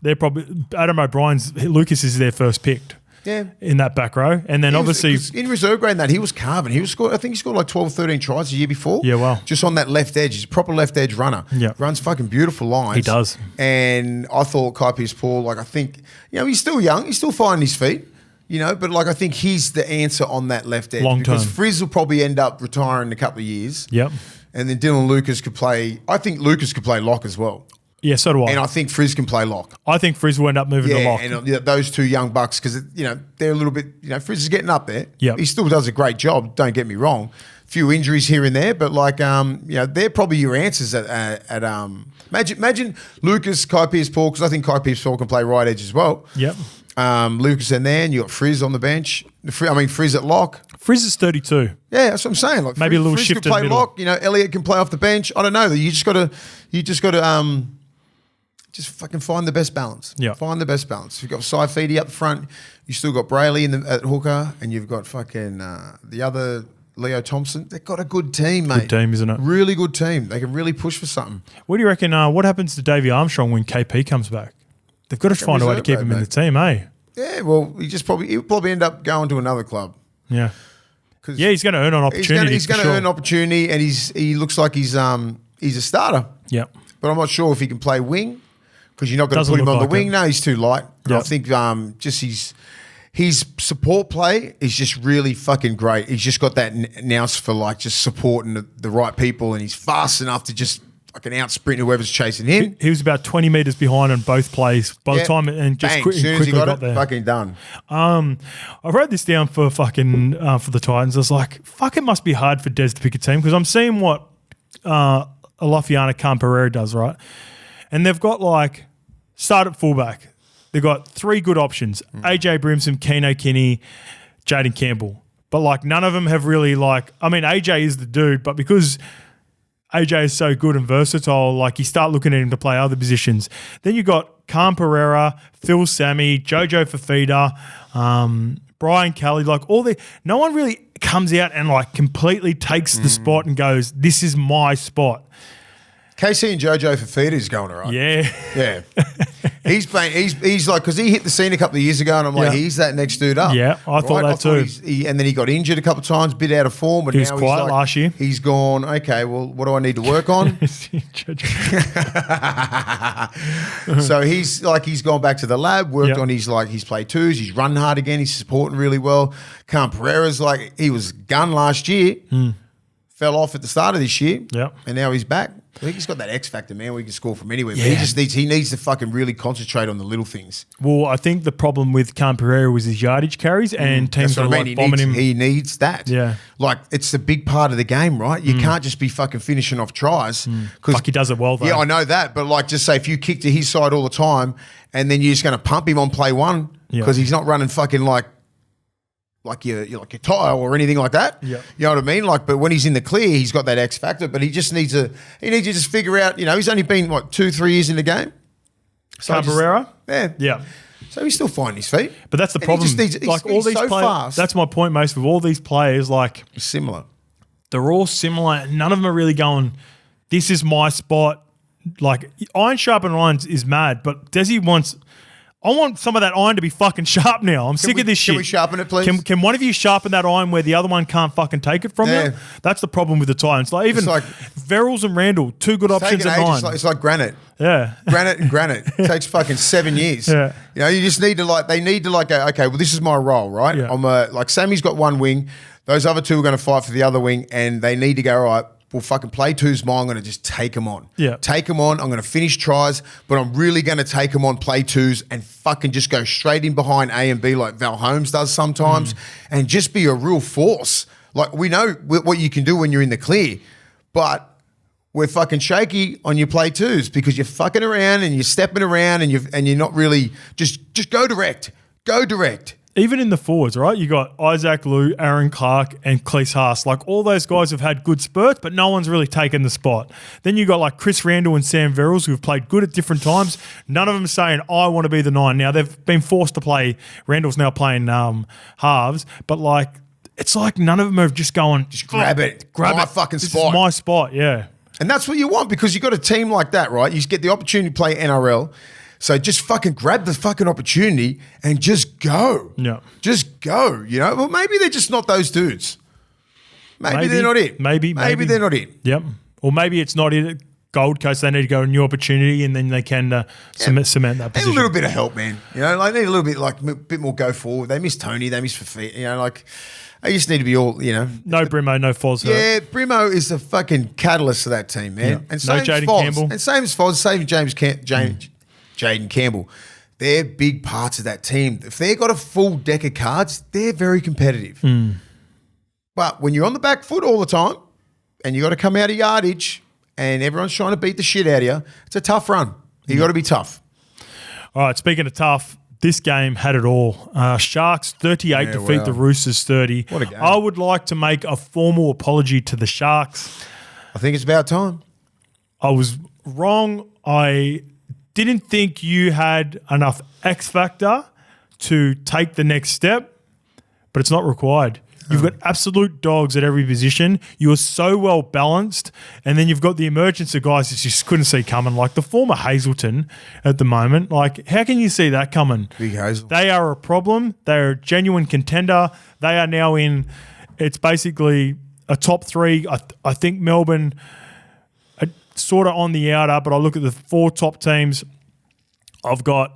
They're probably Adam O'Brien's. Lucas is their first picked. Yeah. In that back row. And then obviously in reserve grade he was carving. I think he scored like 12 or 13 tries the year before. Yeah, wow. Just on that left edge. He's a proper left edge runner. Yeah. Runs fucking beautiful lines. He does. And I thought Kai Pearce-Paul, I think, he's still young. He's still finding his feet. But I think he's the answer on that left edge. Long term. Because Frizz will probably end up retiring in a couple of years. Yep. And then Dylan Lucas could play. I think Lucas could play lock as well. Yeah, so do I. And I think Frizz can play lock. I think Frizz will end up moving to lock. And those two young bucks, because they're a little bit. Frizz is getting up there. Yeah, he still does a great job. Don't get me wrong. A few injuries here and there, but they're probably your answers at Imagine Lucas, Kai Pearce-Paul, because I think Kai Pearce-Paul can play right edge as well. Yep. Lucas in there, and you got Frizz on the bench. Frizz at lock. Frizz is 32. Yeah, that's what I'm saying. Like maybe a little Frizz shift can play in the middle. lock. Elliott can play off the bench. I don't know. You just got to. Just fucking find the best balance. Yeah. Find the best balance. You've got Saifidi up front. You still got Brayley at hooker, and you've got fucking the other Leo Thompson. They've got a good team, mate. Good team, isn't it? Really good team. They can really push for something. What do you reckon? What happens to Davey Armstrong when KP comes back? They've got to find a way to keep him in the team, eh? Yeah. Well, he'll probably end up going to another club. Yeah. Yeah, he's going to earn an opportunity. He's going to earn an opportunity, and he looks like he's a starter. Yeah. But I'm not sure if he can play wing. Because you're not going to put him on the wing. No, he's too light. Yep. I think just his support play is just really fucking great. He's just got that nous for just supporting the right people, and he's fast enough to just fucking out sprint whoever's chasing him. He was about 20 metres behind on both plays by the time and just as soon as he got there. Fucking done. I wrote this down for fucking for the Titans. I was like, fuck, it must be hard for Des to pick a team because I'm seeing what Alofiana Camperera does, right? And they've got start at fullback. They've got three good options. AJ Brimson, Keno Kinney, Jaden Campbell. But none of them have really AJ is the dude, but because AJ is so good and versatile, you start looking at him to play other positions. Then you got Camperera, Phil Sammy, Jojo Fafita, Brian Kelly, no one really comes out and completely takes the spot and goes, this is my spot. KC and Jojo Fafita is going all right. Yeah. Yeah. He's because he hit the scene a couple of years ago, and I'm like, he's that next dude up. Yeah, I thought that too. And then he got injured a couple of times, bit out of form. But he was quiet last year. He's gone, okay, well, what do I need to work on? So he's gone back to the lab, worked on he's played twos, he's running hard again, he's supporting really well. Camperera's he was gun last year, fell off at the start of this year, and now he's back. I think he's got that X factor, man, where he can score from anywhere. But he needs to fucking really concentrate on the little things. Well, I think the problem with Camperera was his yardage carries and teams are bombing him. He needs that. Yeah. It's a big part of the game, right? You can't just be fucking finishing off tries. Fuck, he does it well, though. Yeah, I know that. But just say if you kick to his side all the time and then you're just going to pump him on play one because he's not running fucking like your tire or anything like that. Yeah. You know what I mean? But when he's in the clear, he's got that X factor, but he just needs to just figure out, he's only been 2-3 years in the game. So Camperera? Yeah. So he's still finding his feet. But that's the problem. He's all these so players, fast. That's my point most with all these players, similar. They're all similar. None of them are really going, this is my spot. like iron sharpen irons is mad, but Desi wants. I want some of that iron to be fucking sharp now. I'm sick of this shit. Can we sharpen it, please? Can one of you sharpen that iron where the other one can't fucking take it from you? That's the problem with the Titans. Like even Verrills and Randall, two good options at 9. It's like granite. Yeah. Granite. It takes fucking 7 years. Yeah. You know, you just need to they need to go, okay, well, this is my role, right? Yeah. I'm like Sammy's got one wing. Those other two are going to fight for the other wing, and they need to go, all right, well, fucking play two's mine. I'm going to just take them on. Yeah. Take them on. I'm going to finish tries, but I'm really going to take them on play twos and fucking just go straight in behind A and B like Val Holmes does sometimes and just be a real force. Like we know what you can do when you're in the clear, but we're fucking shaky on your play twos because you're fucking around and you're stepping around and you're not really just go direct. Go direct. Even in the forwards, right? You got Isaac Liu, Aaron Clark, and Cleese Haas. Like all those guys have had good spurts, but no one's really taken the spot. Then you got like Chris Randall and Sam Verrills who've played good at different times. None of them saying, I want to be the 9. Now they've been forced to play. Randall's now playing halves, but like it's like none of them are just going, just grab it. Grab my it. fucking This spot. is my spot, yeah. And that's what you want because you got a team like that, right? You get the opportunity to play NRL. So just fucking grab the fucking opportunity and just go. Yeah. Just go, you know? Well, maybe they're just not those dudes. Maybe they're not it. Maybe they're not it. Yep. Or maybe it's not it at Gold Coast. They need to go a new opportunity and then they can cement that position. Need a little bit of help, man. You know, like they need a little bit, like a bit more go forward. They miss Tony. They miss Fafita. You know, like they just need to be all, you know. No Brimo, no Foz. Yeah, Brimo is the fucking catalyst of that team, man. Yeah. And no Jaden Campbell. And same as Foz, same Jaden Campbell. They're big parts of that team. If they've got a full deck of cards, they're very competitive. But when you're on the back foot all the time and you got to come out of yardage and everyone's trying to beat the shit out of you, it's a tough run. You got to be tough. All right, speaking of tough, this game had it all. Sharks 38 defeat the Roosters 30. What a game. I would like to make a formal apology to the Sharks. I think it's about time. I was wrong. I didn't think you had enough X factor to take the next step, but it's not required. You've got absolute dogs at every position. You are so well balanced. And then you've got the emergence of guys that you just couldn't see coming, like the former Hazelton at the moment. Like, how can you see that coming? Big Hazel. They are a problem. They are a genuine contender. They are now in, it's basically a top 3. I think Melbourne are sort of on the outer, but I look at the 4 top teams. I've got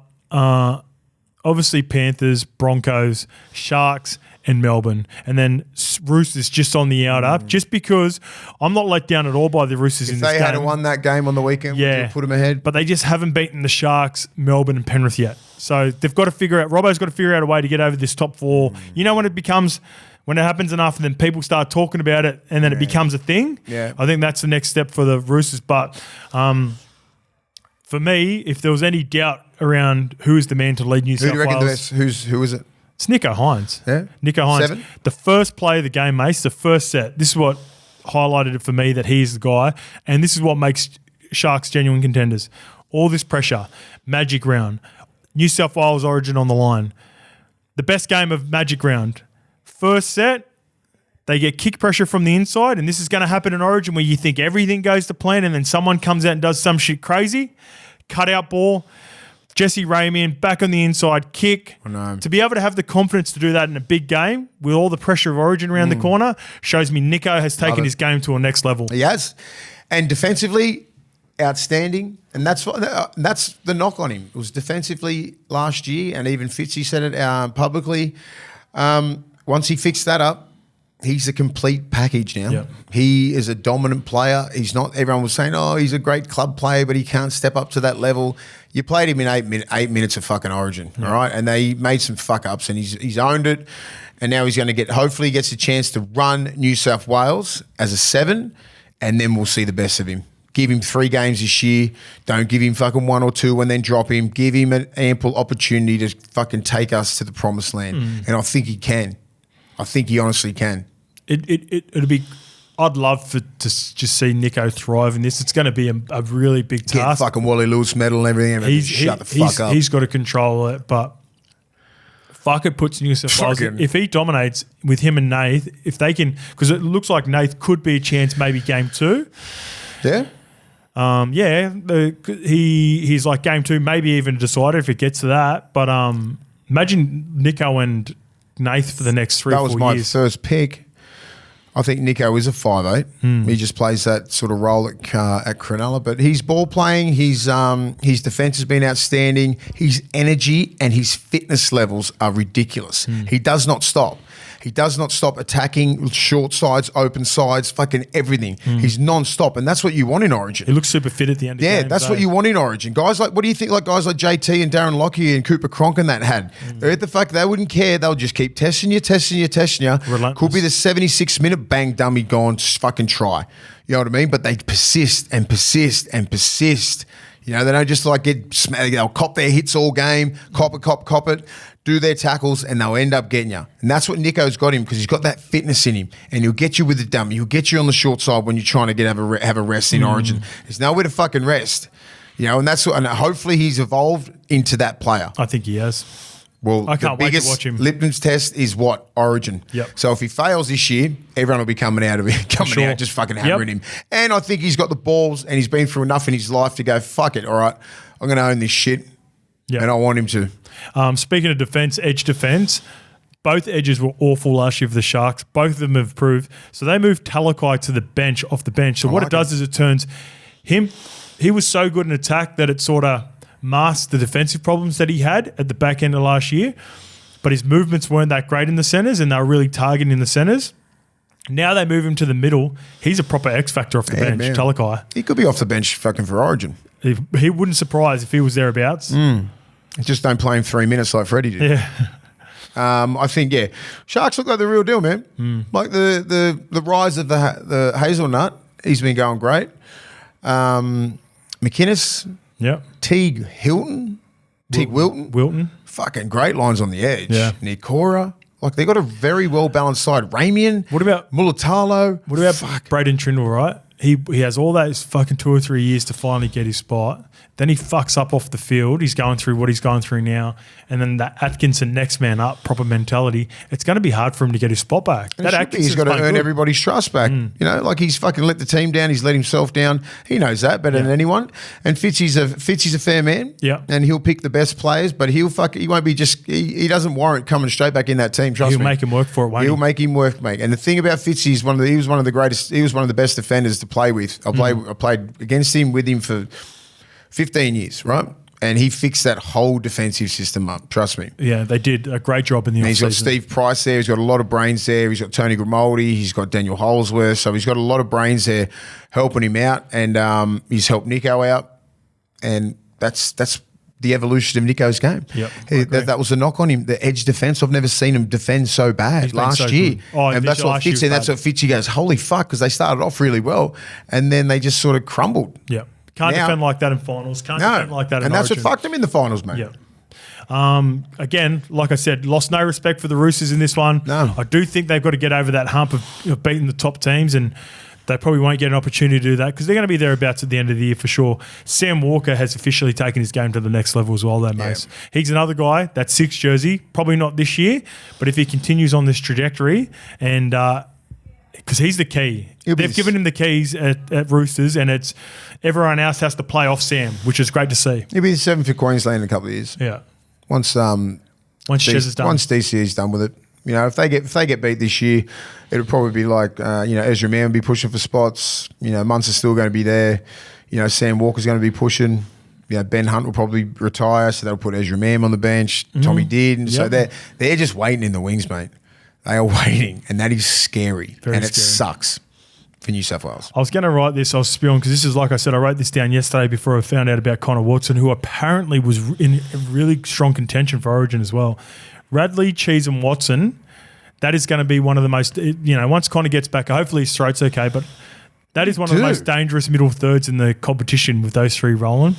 obviously Panthers, Broncos, Sharks, and Melbourne. And then Roosters just on the outer, just because I'm not let down at all by the Roosters in this game. If they had won that game on the weekend, would you put them ahead? But they just haven't beaten the Sharks, Melbourne, and Penrith yet. So they've got to figure out, Robbo's got to figure out a way to get over this top 4. You know when it happens enough and then people start talking about it and then it becomes a thing? Yeah. I think that's the next step for the Roosters. But for me, if there was any doubt around who is the man to lead New South Wales. Who do you reckon the best? Who is it? It's Nico Hines. Yeah? Nico Hines. 7? The first play of the game, Mace, the first set. This is what highlighted it for me that he's the guy. And this is what makes Sharks genuine contenders. All this pressure. Magic round. New South Wales origin on the line. The best game of Magic round. First set, they get kick pressure from the inside. And this is going to happen in origin where you think everything goes to plan and then someone comes out and does some shit crazy. Cut out ball. Jesse Ramian back on the inside kick. Oh, no. To be able to have the confidence to do that in a big game with all the pressure of origin around the corner shows me Nico has taken his game to a next level. He has. And defensively, outstanding. And that's the knock on him. It was defensively last year, and even Fitzy said it publicly. Once he fixed that up, he's a complete package now. Yep. He is a dominant player. He's not. Everyone was saying, "Oh, he's a great club player, but he can't step up to that level." You played him in 8 minutes of fucking Origin, all right, and they made some fuck ups, and he's owned it, and now he's going to hopefully he gets a chance to run New South Wales as a 7, and then we'll see the best of him. Give him 3 games this year. Don't give him fucking 1 or 2 and then drop him. Give him an ample opportunity to fucking take us to the promised land, and I think he can. I think he honestly can. It'll be. I'd love to just see Nico thrive in this. It's going to be a really big task. Get fucking Willie Lewis medal and everything. Shut the fuck up. He's got to control it, but fuck it puts New South Wales. If he dominates with him and Nath, if they can, because it looks like Nath could be a chance maybe game 2. Yeah. He's like game 2, maybe even decided if it gets to that. But imagine Nico and Nath for the next 3 or 4 years. That was my first pick. I think Nico is a 5'8". He just plays that sort of role at Cronulla. But his ball playing, his defence has been outstanding. His energy and his fitness levels are ridiculous. He does not stop. He does not stop attacking short sides, open sides, fucking everything. He's non-stop, and that's what you want in Origin. He looks super fit at the end of the game. Yeah, that's what you want in Origin. Guys like, what do you think like guys like JT and Darren Lockyer and Cooper Cronk and that had? They're at the fact they wouldn't care. They'll just keep testing you. Relentless. Could be the 76-minute bang dummy gone, just fucking try. You know what I mean? But they persist and persist and persist. You know, they don't just like get smacked. They'll cop their hits all game, cop it, do their tackles, and they'll end up getting you. And that's what Nico's got him because he's got that fitness in him. And he'll get you with the dummy. He'll get you on the short side when you're trying to have a rest in Origin. There's nowhere to fucking rest. You know, and hopefully he's evolved into that player. I think he has. Well, I can't wait to watch him. Litmus test is what? Origin. Yep. So if he fails this year, everyone will be coming out, just fucking hammering him. And I think he's got the balls and he's been through enough in his life to go, fuck it, all right, I'm going to own this shit. Yep. And I want him to. Speaking of defence, edge defence, both edges were awful last year for the Sharks. Both of them have improved. So they moved Talakai to the bench, off the bench. So what it does is it turns him, he was so good in attack that it sort of masked the defensive problems that he had at the back end of last year, but his movements weren't that great in the centres and they were really targeting the centres. Now they move him to the middle. He's a proper X factor off the bench, Talakai. He could be off the bench fucking for Origin. He wouldn't surprise if he was thereabouts. Just don't play him 3 minutes like Freddie did. Yeah. I think, Sharks look like the real deal, man. Like the rise of the hazelnut, he's been going great. McInnes. Yep. Teague Wilton. Fucking great lines on the edge. Yeah. Nikora. Like, they got a very well-balanced side. Ramian. What about Mulatalo? What about Braden Trindle, right? He has all those fucking 2 or 3 years to finally get his spot. Then he fucks up off the field. He's going through what he's going through now. And then that Atkinson next man up, proper mentality. It's going to be hard for him to get his spot back. He's got to earn everybody's trust back. You know, like he's fucking let the team down. He's let himself down. He knows that better than anyone. And Fitzy's a fair man. Yeah. And he'll pick the best players, but he won't be just, he doesn't warrant coming straight back in that team. Trust me. He'll make him work for it, won't he? He'll make him work, mate. And the thing about Fitzy is he was one of the best defenders to play with. I played against him, with him for 15 years, right? And he fixed that whole defensive system up, trust me. Yeah, they did a great job in the offseason. He's got Steve Price there. He's got a lot of brains there. He's got Tony Grimaldi. He's got Daniel Holsworth. So he's got a lot of brains there helping him out. And he's helped Nico out. And that's the evolution of Nico's game. Yep, that was a knock on him. The edge defence, I've never seen him defend so bad last year. And that's what Fitzy, and that's what Fitzy goes, holy fuck, because they started off really well and then they just sort of crumbled. Yeah. Can't defend like that in finals. Can't defend like that in And that's Origin. what fucked him in the finals, mate. Yeah. Again, like I said, lost no respect for the Roosters in this one. No. I do think they've got to get over that hump of beating the top teams, and they probably won't get an opportunity to do that because they're going to be thereabouts at the end of the year for sure. Sam Walker has officially taken his game to the next level as well, though, mate. He's another guy, that 6 jersey, probably not this year, but if he continues on this trajectory and because he's the key. They've given him the keys at Roosters, and it's everyone else has to play off Sam, which is great to see. He'll be the 7th for Queensland in a couple of years. Yeah. Once Chez is done. Once DC's done with it. You know, if they get beat this year, it'll probably be like, Ezra Mann will be pushing for spots. You know, Munster's still going to be there. You know, Sam Walker's going to be pushing. You know, Ben Hunt will probably retire, so they'll put Ezra Mann on the bench. Tommy did. And so they're just waiting in the wings, mate. They are waiting, and that is scary. It sucks for New South Wales. I was going to write this, I was spewing, because this is, like I said, I wrote this down yesterday before I found out about Connor Watson, who apparently was in really strong contention for Origin as well. Radley, Cheese and Watson, that is going to be one of the most, once Connor gets back, hopefully his throat's okay, but that is one of the most dangerous middle thirds in the competition with those three rolling.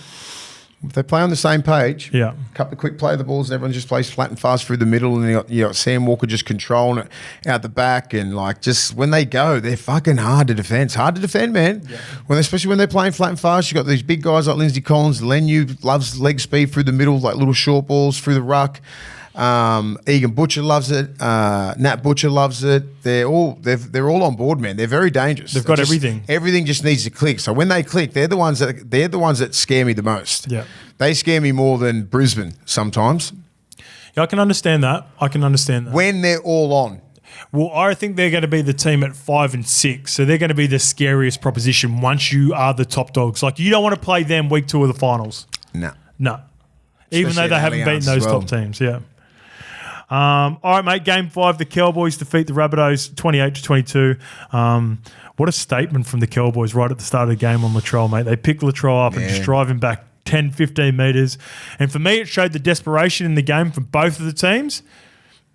If they play on the same page, a couple of quick play the balls and everyone just plays flat and fast through the middle, and you got Sam Walker just controlling it out the back, and just when they go, they're fucking hard to defend. It's hard to defend, man. Yeah. Especially when they're playing flat and fast, you got these big guys like Lindsay Collins, Lenu loves leg speed through the middle, like little short balls through the ruck. Egan Butcher loves it. Nat Butcher loves it. They're all on board, man. They're very dangerous. They've got everything. Everything just needs to click. So when they click, they're the ones that scare me the most. Yeah, they scare me more than Brisbane sometimes. Yeah, I can understand that. When they're all on. Well, I think they're going to be the team at 5 and 6, so they're going to be the scariest proposition once you are the top dogs. Like, you don't want to play them week 2 of the finals. No. Even though they haven't beaten those top teams, yeah. All right, mate, Game 5, the Cowboys defeat the Rabbitohs 28-22. What a statement from the Cowboys right at the start of the game on Latrell, mate. They pick Latrell up and just drive him back 10, 15 metres. And for me, it showed the desperation in the game from both of the teams.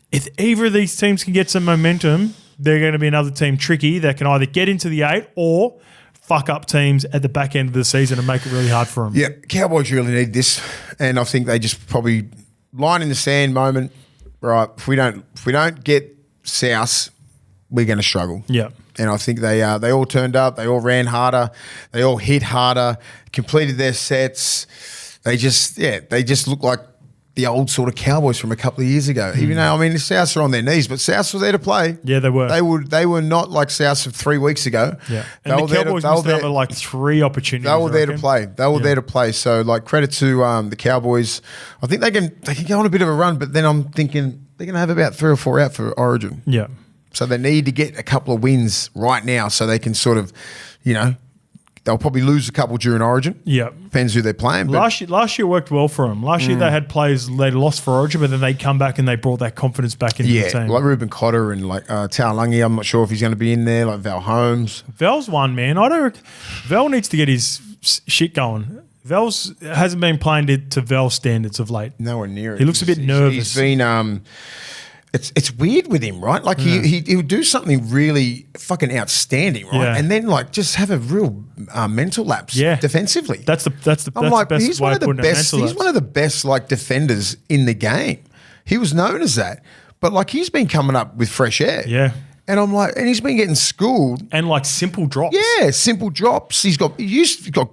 If either of these teams can get some momentum, they're going to be another team tricky that can either get into the 8 or fuck up teams at the back end of the season and make it really hard for them. Yeah, Cowboys really need this, and I think they just probably line in the sand moment. Right, if we don't get South, we're going to struggle. Yeah, and I think they all turned up. They all ran harder. They all hit harder. Completed their sets. They just look like the old sort of Cowboys from a couple of years ago. Even though, I mean, the Souths are on their knees, but Souths were there to play. Yeah, they were. They were not like Souths of 3 weeks ago. Yeah, and the Cowboys missed over like 3 opportunities. They were there to play. They were there to play. So, like, credit to the Cowboys. I think they can go on a bit of a run, but then I'm thinking they're going to have about 3 or 4 out for Origin. Yeah. So they need to get a couple of wins right now so they can sort of, they'll probably lose a couple during Origin. Yeah. Depends who they're playing. Last year worked well for them. Last year they had players they lost for Origin, but then they come back and they brought that confidence back into the team. Like Ruben Cotter and like Taulagi. I'm not sure if he's going to be in there, like Val Holmes. Val's one, man. Val needs to get his shit going. Val's hasn't been playing to Val standards of late. Nowhere near it. He looks a bit nervous. He's been... It's weird with him, right? Like he would do something really fucking outstanding, right? Yeah. And then like just have a real mental lapse defensively. That's the best he's way one of putting it. He's one of the best like defenders in the game. He was known as that, but like he's been coming up with fresh air. Yeah. And I'm like, and he's been getting schooled. And like simple drops. Yeah, simple drops. He's got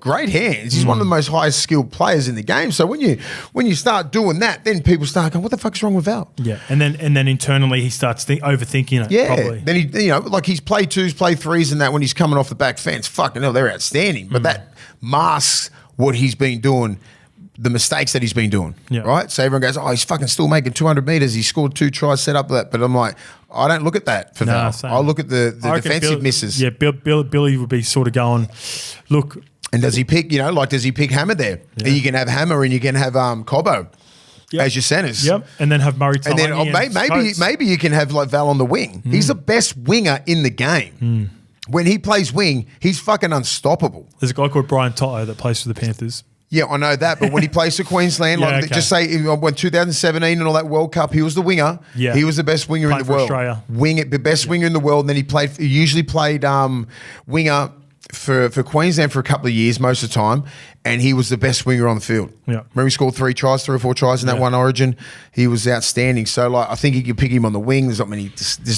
great hands. He's one of the most highest skilled players in the game. So when you start doing that, then people start going, what the fuck's wrong with Val? Yeah. And then internally he starts overthinking it. Yeah. Probably. Then he like he's play 2s, play 3s and that when he's coming off the back fence. Fucking hell, they're outstanding. But that masks what he's been doing. The mistakes that he's been doing, right? So everyone goes, he's fucking still making 200 metres. He scored 2 tries, set up that. But I'm like, I don't look at that for Val. I look at the defensive misses. Yeah, Billy would be sort of going, look. And does he pick, does he pick Hammer there? Yeah. You can have Hammer and you can have Cobbo as your centres. Yep, and then have Murray Taulagi and then maybe you can have like Val on the wing. He's the best winger in the game. When he plays wing, he's fucking unstoppable. There's a guy called Brian Toto that plays for the Panthers. Yeah, I know that, but when he plays for Queensland, just say when 2017 and all that World Cup, he was the winger. Yeah. He was the best winger in the world. Australia. The best winger in the world. And then he usually played winger for Queensland for a couple of years most of the time, and he was the best winger on the field. Yeah. Remember he scored 3 or 4 tries in that one Origin. He was outstanding. So like I think you could pick him on the wing. There's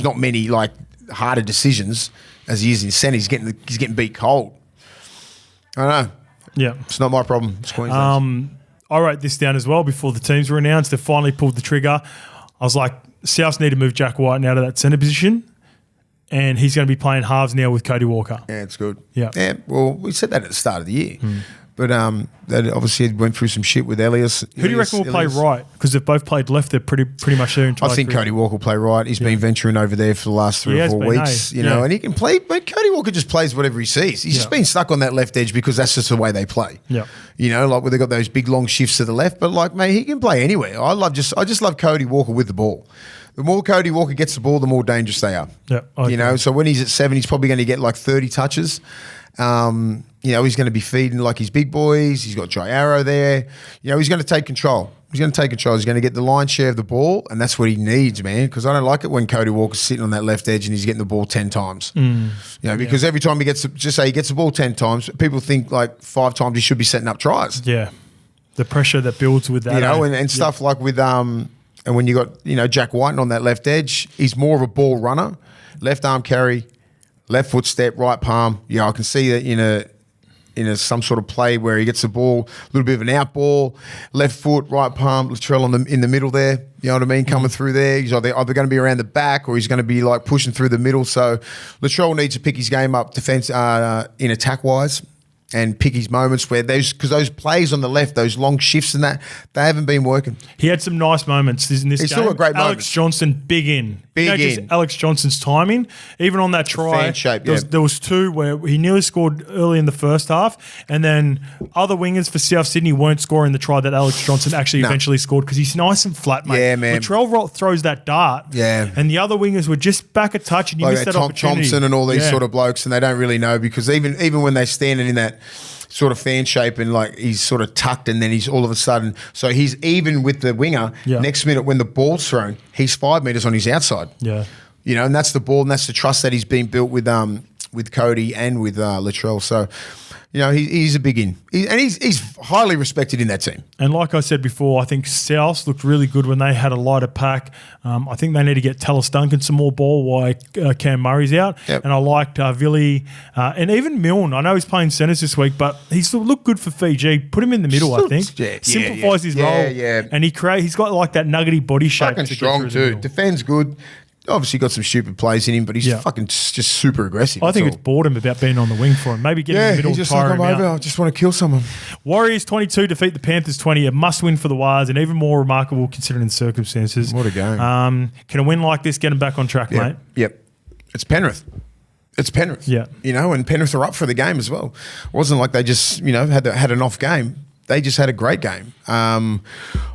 not many like harder decisions as he is in centre. He's getting beat cold. I don't know. Yeah. It's not my problem. It's Queensland's. I wrote this down as well before the teams were announced. They finally pulled the trigger. I was like, Souths need to move Jack White out of that centre position, and he's going to be playing halves now with Cody Walker. Yeah, it's good. Yeah. Well, we said that at the start of the year. But they obviously went through some shit with Elias. Who do you reckon will play right? Because they've both played left. They're pretty much there. I think Cody Walker will play right. He's been venturing over there for the last 3 or 4 weeks, and he can play. But Cody Walker just plays whatever he sees. He's just been stuck on that left edge because that's just the way they play. Yeah, like where they got those big long shifts to the left. But like, mate, he can play anywhere. I just love Cody Walker with the ball. The more Cody Walker gets the ball, the more dangerous they are. Yeah, So when he's at 7, he's probably going to get like 30 touches. He's going to be feeding like his big boys. He's got Jai Arrow there. He's going to take control. He's going to get the lion's share of the ball, and that's what he needs, man, because I don't like it when Cody Walker's sitting on that left edge and he's getting the ball 10 times. Because every time he gets the ball 10 times, people think like 5 times he should be setting up tries. Yeah. The pressure that builds with that. And stuff like with and when you got, Jack White on that left edge, he's more of a ball runner, left arm carry, left foot step, right palm. I can see that some sort of play where he gets the ball, a little bit of an out ball, left foot, right palm, Latrell in the middle there. You know what I mean? Coming through there. He's either going to be around the back or he's going to be like pushing through the middle. So Latrell needs to pick his game up defense in attack wise. And pick his moments where because those plays on the left, those long shifts and that, they haven't been working. He had some nice moments in this game. He's still got great Alex moments. Johnson, big in. Just Alex Johnson's timing, even on that try, fan shape, there was two where he nearly scored early in the first half, and then other wingers for South Sydney weren't scoring the try that Alex Johnson actually eventually scored because he's nice and flat, mate. Yeah, man. Latrell throws that dart, and the other wingers were just back a touch, and you missed that opportunity. Thompson and all these sort of blokes, and they don't really know because even when they're standing in that sort of fan shape and like he's sort of tucked and then he's all of a sudden, so he's even with the winger. Next minute when the ball's thrown, he's 5 meters on his outside. You know, and that's the ball and that's the trust that he's been built with Cody and with Latrell. So, you know, he's a big in. He's highly respected in that team. And like I said before, I think South looked really good when they had a lighter pack. I think they need to get Tallis Duncan some more ball while Cam Murray's out. And I liked Willie and even Milne. I know he's playing centres this week, but he still looked good for Fiji. Put him in the middle, I think. Simplifies his role. And he's got like that nuggety body shape. Fucking strong too. Defends good. Obviously got some stupid plays in him, but he's fucking just super aggressive. I think it's boredom about being on the wing for him. Maybe get in the middle, he's just like, I'm over. I just want to kill someone. Warriors 22 defeat the Panthers 20. A must-win for the Wires, and even more remarkable considering the circumstances. What a game. Can a win like this get them back on track, mate? Yep. It's Penrith. Yeah. You know, and Penrith are up for the game as well. It wasn't like they just, you know, had an off game. They just had a great game. I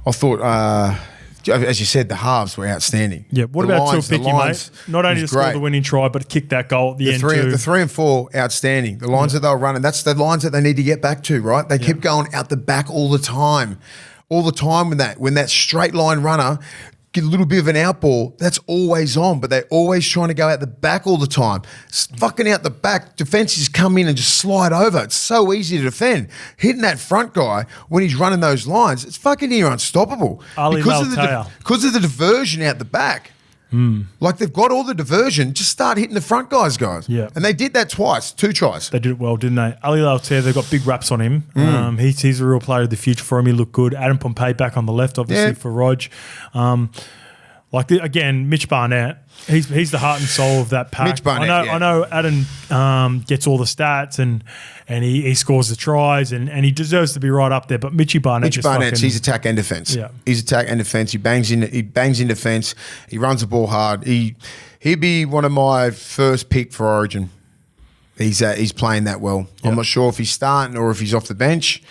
thought... as you said, the halves were outstanding. Yeah, what about Tuapiki, mate? Not only to score the winning try, but kick that goal at the end too. The 3 and 4, outstanding. The lines that they were running, that's the lines that they need to get back to, right? They kept going out the back all the time. All the time when that straight line runner get a little bit of an out ball, that's always on, but they're always trying to go out the back all the time. It's fucking out the back, defenses come in and just slide over. It's so easy to defend. Hitting that front guy when he's running those lines, it's fucking near unstoppable. Because of the diversion out the back. Like they've got all the diversion, just start hitting the front guys. Yeah. And they did that twice, 2 tries. They did it well, didn't they? Ali Lautea, they've got big raps on him. He's a real player of the future for him. He looked good. Adam Pompey back on the left, obviously, for Rog. Again, Mitch Barnett, he's the heart and soul of that pack. Mitch Barnett, I know Adam gets all the stats and he scores the tries and he deserves to be right up there. But Mitchy Barnett, he's attack and defence. Yeah, he's attack and defence. He bangs in defence. He runs the ball hard. He'd be one of my first pick for Origin. He's playing that well. Yeah. I'm not sure if he's starting or if he's off the bench,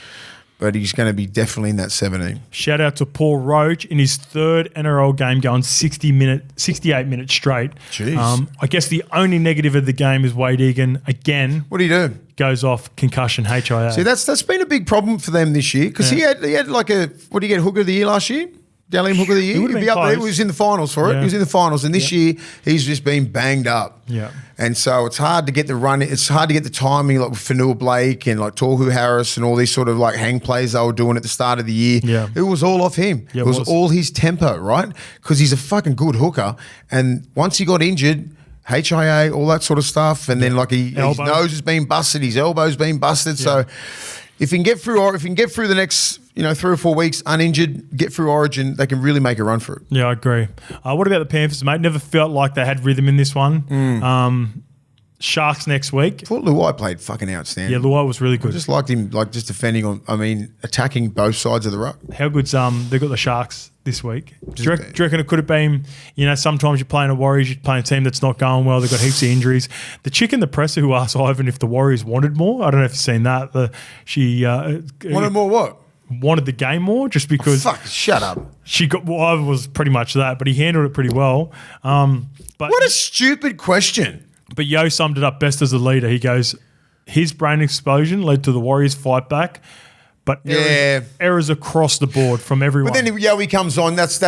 but he's going to be definitely in that 17. Shout out to Paul Roach in his 3rd NRL game going 68 minutes straight. Jeez. I guess the only negative of the game is Wade Egan, again. What do you do? Goes off concussion, HIA. See, that's been a big problem for them this year because he had like what did he get, Hooker of the Year last year? Dally Hooker of the Year? He would be up there. He was in the finals for it. He was in the finals. And this year, he's just been banged up. Yeah. And so it's hard to get the run. It's hard to get the timing like with Fanua Blake and like Tohu Harris and all these sort of like hang plays they were doing at the start of the year. Yeah. It was all off him. Yeah, it was all his tempo, right? Because he's a fucking good hooker. And once he got injured, HIA, all that sort of stuff, and then like his nose has been busted, his elbow's been busted. Yeah. So if he can get through the next 3 or 4 weeks uninjured, get through Origin, they can really make a run for it. Yeah, I agree. What about the Panthers, mate? Never felt like they had rhythm in this one. Sharks next week. I thought Luai played fucking outstanding. Yeah, Luai was really good. I just liked him, like just defending attacking both sides of the ruck. How good's they got the Sharks this week? Do you reckon it could have been, sometimes you're playing a Warriors, you're playing a team that's not going well, they've got heaps of injuries. The chick in the presser who asked Ivan if the Warriors wanted more, I don't know if you've seen that. She wanted more what? Wanted the game more just because. Fuck, shut up. Ivan was pretty much that, but he handled it pretty well. But what a stupid question. But Yo summed it up best as a leader. He goes, his brain explosion led to the Warriors fight back, but errors across the board from everyone. But then he comes on. That's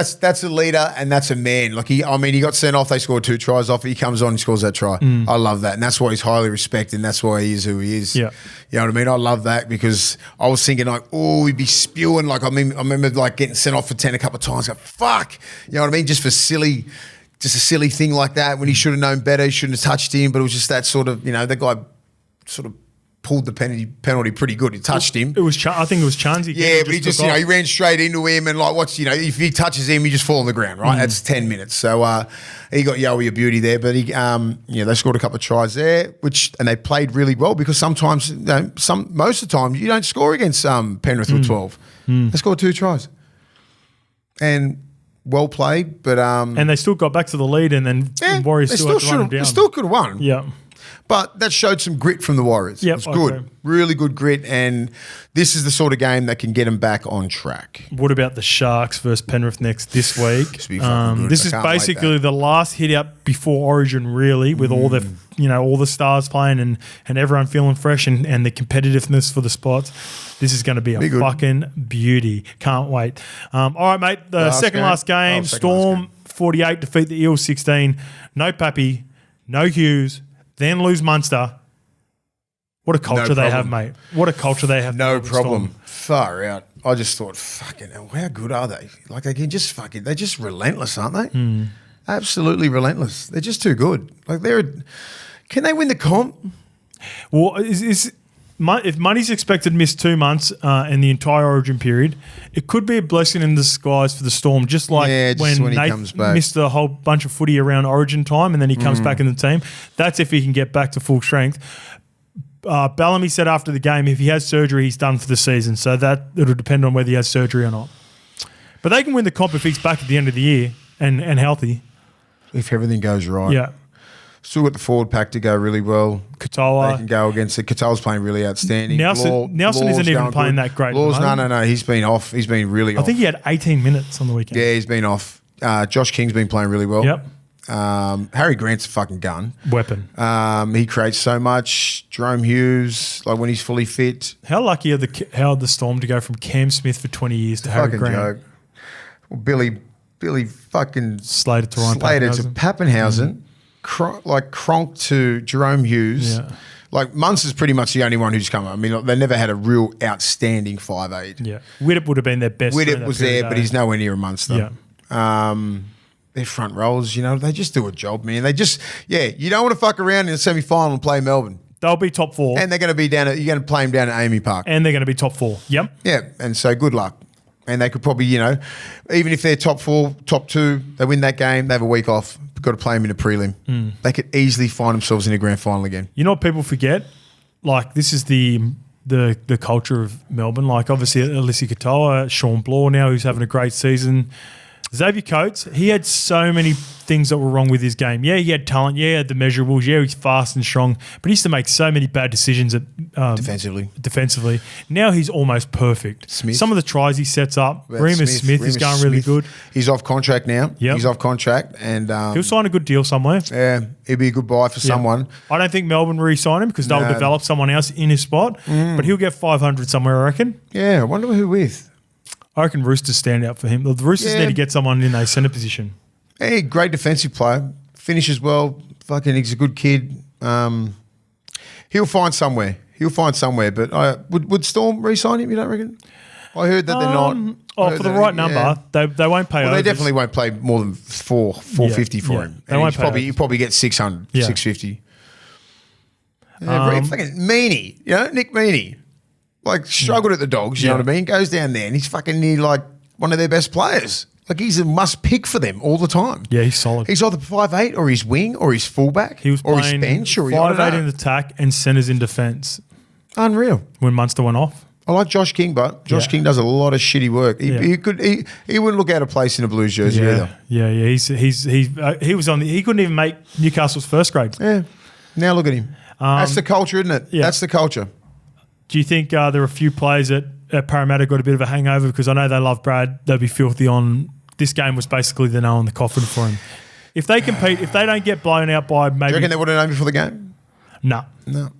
a leader and that's a man. Like he got sent off. They scored 2 tries off. He comes on and scores that try. I love that, and that's why he's highly respected. And that's why he is who he is. Yeah, you know what I mean. I love that because I was thinking like, oh, he'd be spewing. Like I remember like getting sent off for 10 a couple of times. Like fuck, you know what I mean? Just a silly thing like that when he should have known better. He shouldn't have touched him, but it was just that sort of, the guy sort of pulled the penalty pretty good. He touched him. I think it was Chansey. Yeah, but he just he ran straight into him and like if he touches him, you just fall on the ground, right? That's 10 minutes. So he got Yowie a beauty there, but they scored a couple of tries there, and they played really well because sometimes most of the time you don't score against Penrith with 12. They scored 2 tries. And well played, but and they still got back to the lead, and then Warriors still had to run them down. They still could have won. Yeah. But that showed some grit from the Warriors. Yep, it was good. Really good grit. And this is the sort of game that can get them back on track. What about the Sharks versus Penrith this week? This is basically the last hit out before Origin, really, with all the all the stars playing and everyone feeling fresh and the competitiveness for the spots. This is going to be a fucking beauty. Can't wait. All right, mate. The second last game. Storm 48 defeat the Eels 16. No Pappy, no Hughes. Then lose Munster. What a culture they have, mate. What a culture they have. No problem. Far out. I just thought, fucking hell, how good are they? Like, they're just relentless, aren't they? Absolutely relentless. They're just too good. Like, can they win the comp? Well, if Money's expected to miss 2 months in the entire Origin period, it could be a blessing in disguise for the Storm, just when Nate missed a whole bunch of footy around Origin time and then he comes back in the team. That's if he can get back to full strength. Bellamy said after the game, if he has surgery, he's done for the season. So that it'll depend on whether he has surgery or not. But they can win the comp if he's back at the end of the year and healthy. If everything goes right. Yeah. Still got the forward pack to go really well. Katoa. They can go against it. Katoa's playing really outstanding. Nelson isn't even playing that great. No. He's been off. He's been really off. I think he had 18 minutes on the weekend. Yeah, he's been off. Josh King's been playing really well. Yep. Harry Grant's a fucking gun. Weapon. He creates so much. Jerome Hughes, like when he's fully fit. How lucky are the Storm to go from Cam Smith for 20 years to Harry Grant? Joke. Well, Billy fucking Slater to Pappenhausen. Cronk to Jerome Hughes. Yeah. Like, Munster's pretty much the only one who's come up. I mean, they never had a real outstanding 5'8". Yeah. Widdop would have been their best. Widdop was there, but he's nowhere near a Munster. Yeah. Their front rows, they just do a job, man. They just, you don't want to fuck around in the semi-final and play Melbourne. They'll be top 4. And they're going to be you're going to play them down at Amy Park. And they're going to be top 4. Yep. Yeah, and so good luck. And they could probably, even if they're top 4, top 2, they win that game, they have a week off. Got to play them in a prelim. They could easily find themselves in a grand final again. You know what people forget? Like, this is the culture of Melbourne. Like, obviously, Alyssa Katoa, Sean Bloor now, who's having a great season. Xavier Coates, he had so many things that were wrong with his game. Yeah, he had talent. Yeah, he had the measurables. Yeah, he's fast and strong. But he used to make so many bad decisions defensively. Now he's almost perfect. Smith. Some of the tries he sets up. Remus Smith is going really good. He's off contract now. Yep. He's off contract. And he'll sign a good deal somewhere. Yeah, he'd be a good buy for someone. I don't think Melbourne will re-sign him because they'll develop someone else in his spot. But he'll get 500 somewhere, I reckon. Yeah, I wonder who with. I reckon Roosters stand out for him. The Roosters need to get someone in a centre position. Hey, great defensive player. Finishes well. Fucking, he's a good kid. He'll find somewhere. But would Storm re-sign him, you don't reckon? I heard that they're not. For the right number, they won't pay They definitely won't pay more than 450 for him. They won't pay you probably get 600, 650. Yeah, fucking Meaney, Nick Meaney. Like, struggled at the Dogs, you know what I mean? Goes down there and he's fucking near, like, one of their best players. Like, he's a must-pick for them all the time. Yeah, he's solid. He's either 5'8", or he's wing, or he's fullback, he was or he's bench, or 5'8" in attack and centres in defence. Unreal. When Munster went off. I like Josh King, but Josh King does a lot of shitty work. He wouldn't look out of place in a Blues jersey either. Yeah. He was on. He couldn't even make Newcastle's first grade. Yeah. Now look at him. That's the culture, isn't it? Yeah. That's the culture. Do you think there are a few players at Parramatta got a bit of a hangover? Because I know they love Brad. They'll be filthy on. This game was basically the nail in the coffin for him. If they compete, if they don't get blown out by maybe. Do you reckon they would have known before the game? No. No.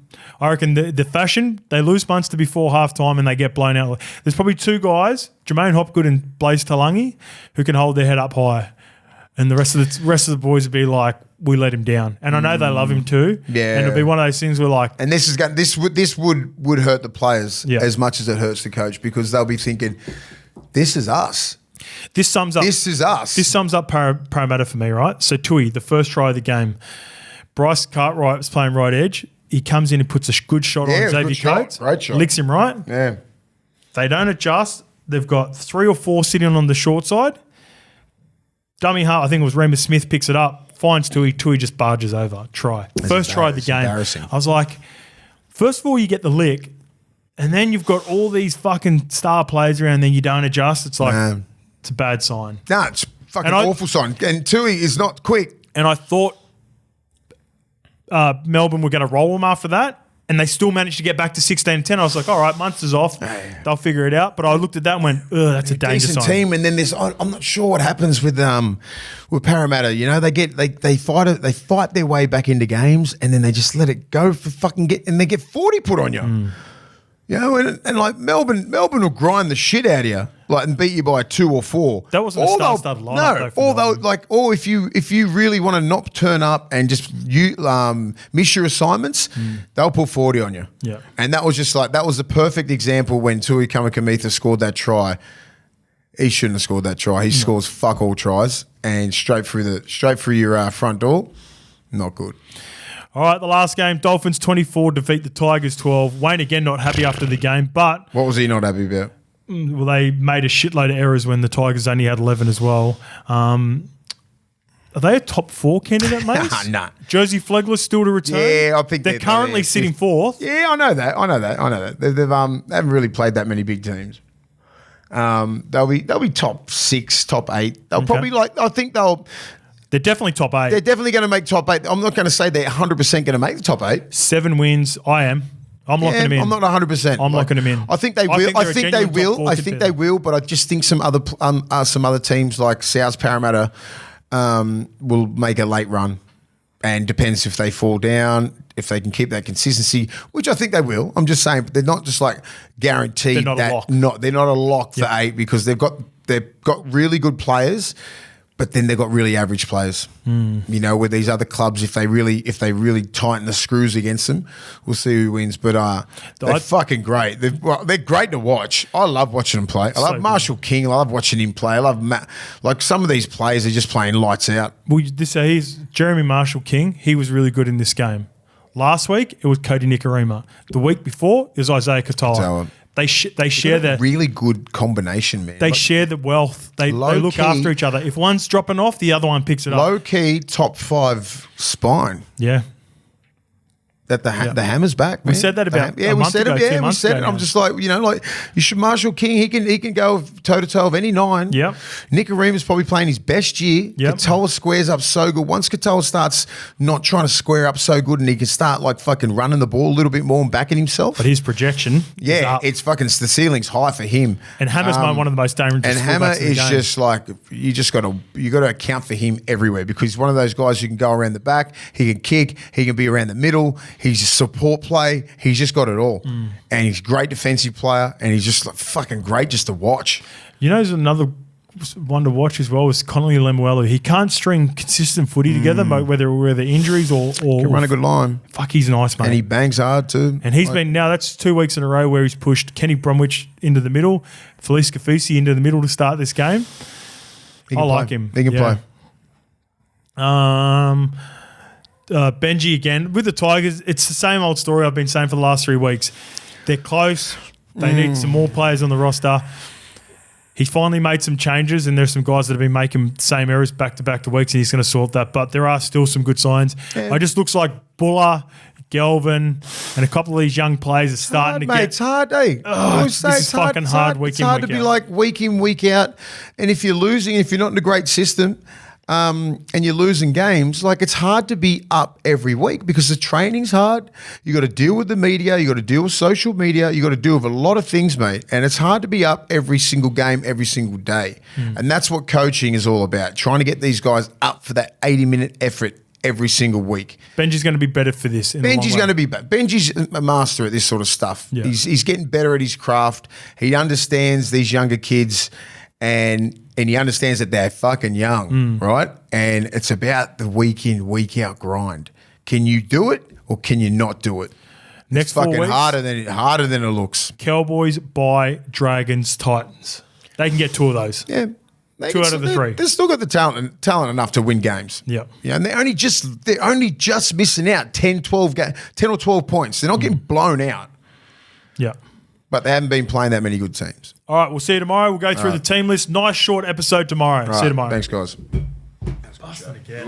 I reckon the fashion, they lose Munster before halftime and they get blown out. There's probably 2 guys, Jermaine Hopgood and Blaze Talangi, who can hold their head up high. And the rest of the boys would be like, we let him down. And I know they love him too. Yeah. And it'll be one of those things where like. And this would hurt the players as much as it hurts the coach, because they'll be thinking, this is us. This sums up. This is us. This sums up Parramatta for me, right? So Tui, the first try of the game, Bryce Cartwright was playing right edge. he comes in and puts a good shot on Xavier Coates. Great shot. Licks him right. Yeah. They don't adjust. They've got 3 or 4 sitting on the short side. Dummy half, I think it was Remus Smith, picks it up, finds Tui. Tui just barges over. Try. First try of the game. I was like, first of all, you get the lick, and then you've got all these fucking star players around, and then you don't adjust. It's like, it's a bad sign. No, it's fucking awful sign. And Tui is not quick. And I thought Melbourne were going to roll them after that, and they still managed to get back to 16-10. I was like, all right, Munster's off. They'll figure it out. But I looked at that and went, ugh, that's a danger sign. Team, and then there's I'm not sure what happens with Parramatta. You know, they fight their way back into games, and then they just let it go for and they get 40 put on you. You know, and like Melbourne will grind the shit out of you, like, and beat you by 2 or 4. That wasn't a star-studded lineup. If you really want to not turn up and just miss your assignments, they'll put 40 on you. Yeah, and that was the perfect example when Tui Kamikamica scored that try. He shouldn't have scored that try. He scores fuck all tries and straight through your front door. Not good. All right, the last game, Dolphins 24 defeat the Tigers 12. Wayne again not happy after the game, but... What was he not happy about? Well, they made a shitload of errors when the Tigers only had 11 as well. Are they a top 4 candidate, mate? Nah. Jersey Flegler's still to return? Yeah, I think they're currently sitting 4th. Yeah, I know that. They haven't really played that many big teams. They'll be top 6, top 8. They'll probably I think they'll... They're definitely top 8. They're definitely going to make top 8. I'm not going to say they're 100% going to make the top 8. 7 wins. I am. I'm locking them in. I'm not 100%. I'm locking them in. I think they will. I think they will. But I just think some other teams like South Parramatta will make a late run, and depends if they fall down, if they can keep that consistency, which I think they will. I'm just saying, but they're not just like guaranteed. They're not a lock. They're not a lock for 8 because they've got really good players. But then they've got really average players. You know, with these other clubs, if they really tighten the screws against them, we'll see who wins. But they're fucking great. They're great to watch. I love watching them play. I love Marshall King. I love watching him play. I love Matt. Like, some of these players are just playing lights out. Well, he's Jeremy Marshall King. He was really good in this game. Last week, it was Cody Nikorima. The week before, it was Isaiah Katoa. They share the really good combination, man. They share the wealth. They look after each other. If one's dropping off, the other one picks it up. Low key top 5 spine. Yeah. That the hammer's back, man. We said that about a month ago, 2 months ago. I'm just like, you should Marshall King. He can go toe to toe of any 9. Yep. Nikorimi's probably playing his best year. Yep. Katoa squares up so good. Once Katoa starts not trying to square up so good, and he can start like fucking running the ball a little bit more and backing himself. But his projection, it's fucking the ceiling's high for him. And Hammer's one of the most dangerous. And Hammer is just like you got to account for him everywhere because he's one of those guys who can go around the back. He can kick. He can be around the middle. He's a support play. He's just got it all. And he's a great defensive player, and he's just like fucking great just to watch. You know, there's another one to watch as well is Connolly Lemuelu. He can't string consistent footy together, whether injuries or can run a good line. Fuck, he's nice, mate. And he bangs hard too. And he's been, now that's 2 weeks in a row where he's pushed Kenny Bromwich into the middle, Felice Kafusi into the middle to start this game. I like him. He can play. Benji again with the Tigers. It's the same old story I've been saying for the last 3 weeks. They're close. They need some more players on the roster. He's finally made some changes, and there's some guys that have been making the same errors back to weeks, and he's going to sort that. But there are still some good signs. Yeah. It just looks like Buller, Gelvin, and a couple of these young players are starting to get. It's hard, eh? This is fucking hard week in, week out. It's hard to be like week in, week out. And if you're losing, if you're not in a great system, and you're losing games, like it's hard to be up every week because the training's hard. You got to deal with the media. You got to deal with social media. You got to deal with a lot of things, mate. And it's hard to be up every single game, every single day. And that's what coaching is all about, trying to get these guys up for that 80-minute effort every single week. Benji's going to be better for this. Benji's going to be better. Benji's a master at this sort of stuff. Yeah. He's getting better at his craft. He understands these younger kids, and he understands that they're fucking young, right? And it's about the week in, week out grind. Can you do it or can you not do it? Next it's fucking 4 weeks, harder than it looks. Cowboys by Dragons, Titans. They can get 2 of those. Yeah. 2 out of the 3. They've still got the talent enough to win games. Yeah. Yeah, and they're only just missing out 10 or 12 points. They're not getting blown out. Yeah. But they haven't been playing that many good teams. All right, we'll see you tomorrow. We'll go through the team list. Nice short episode tomorrow. See you tomorrow. Thanks, guys. Busting again.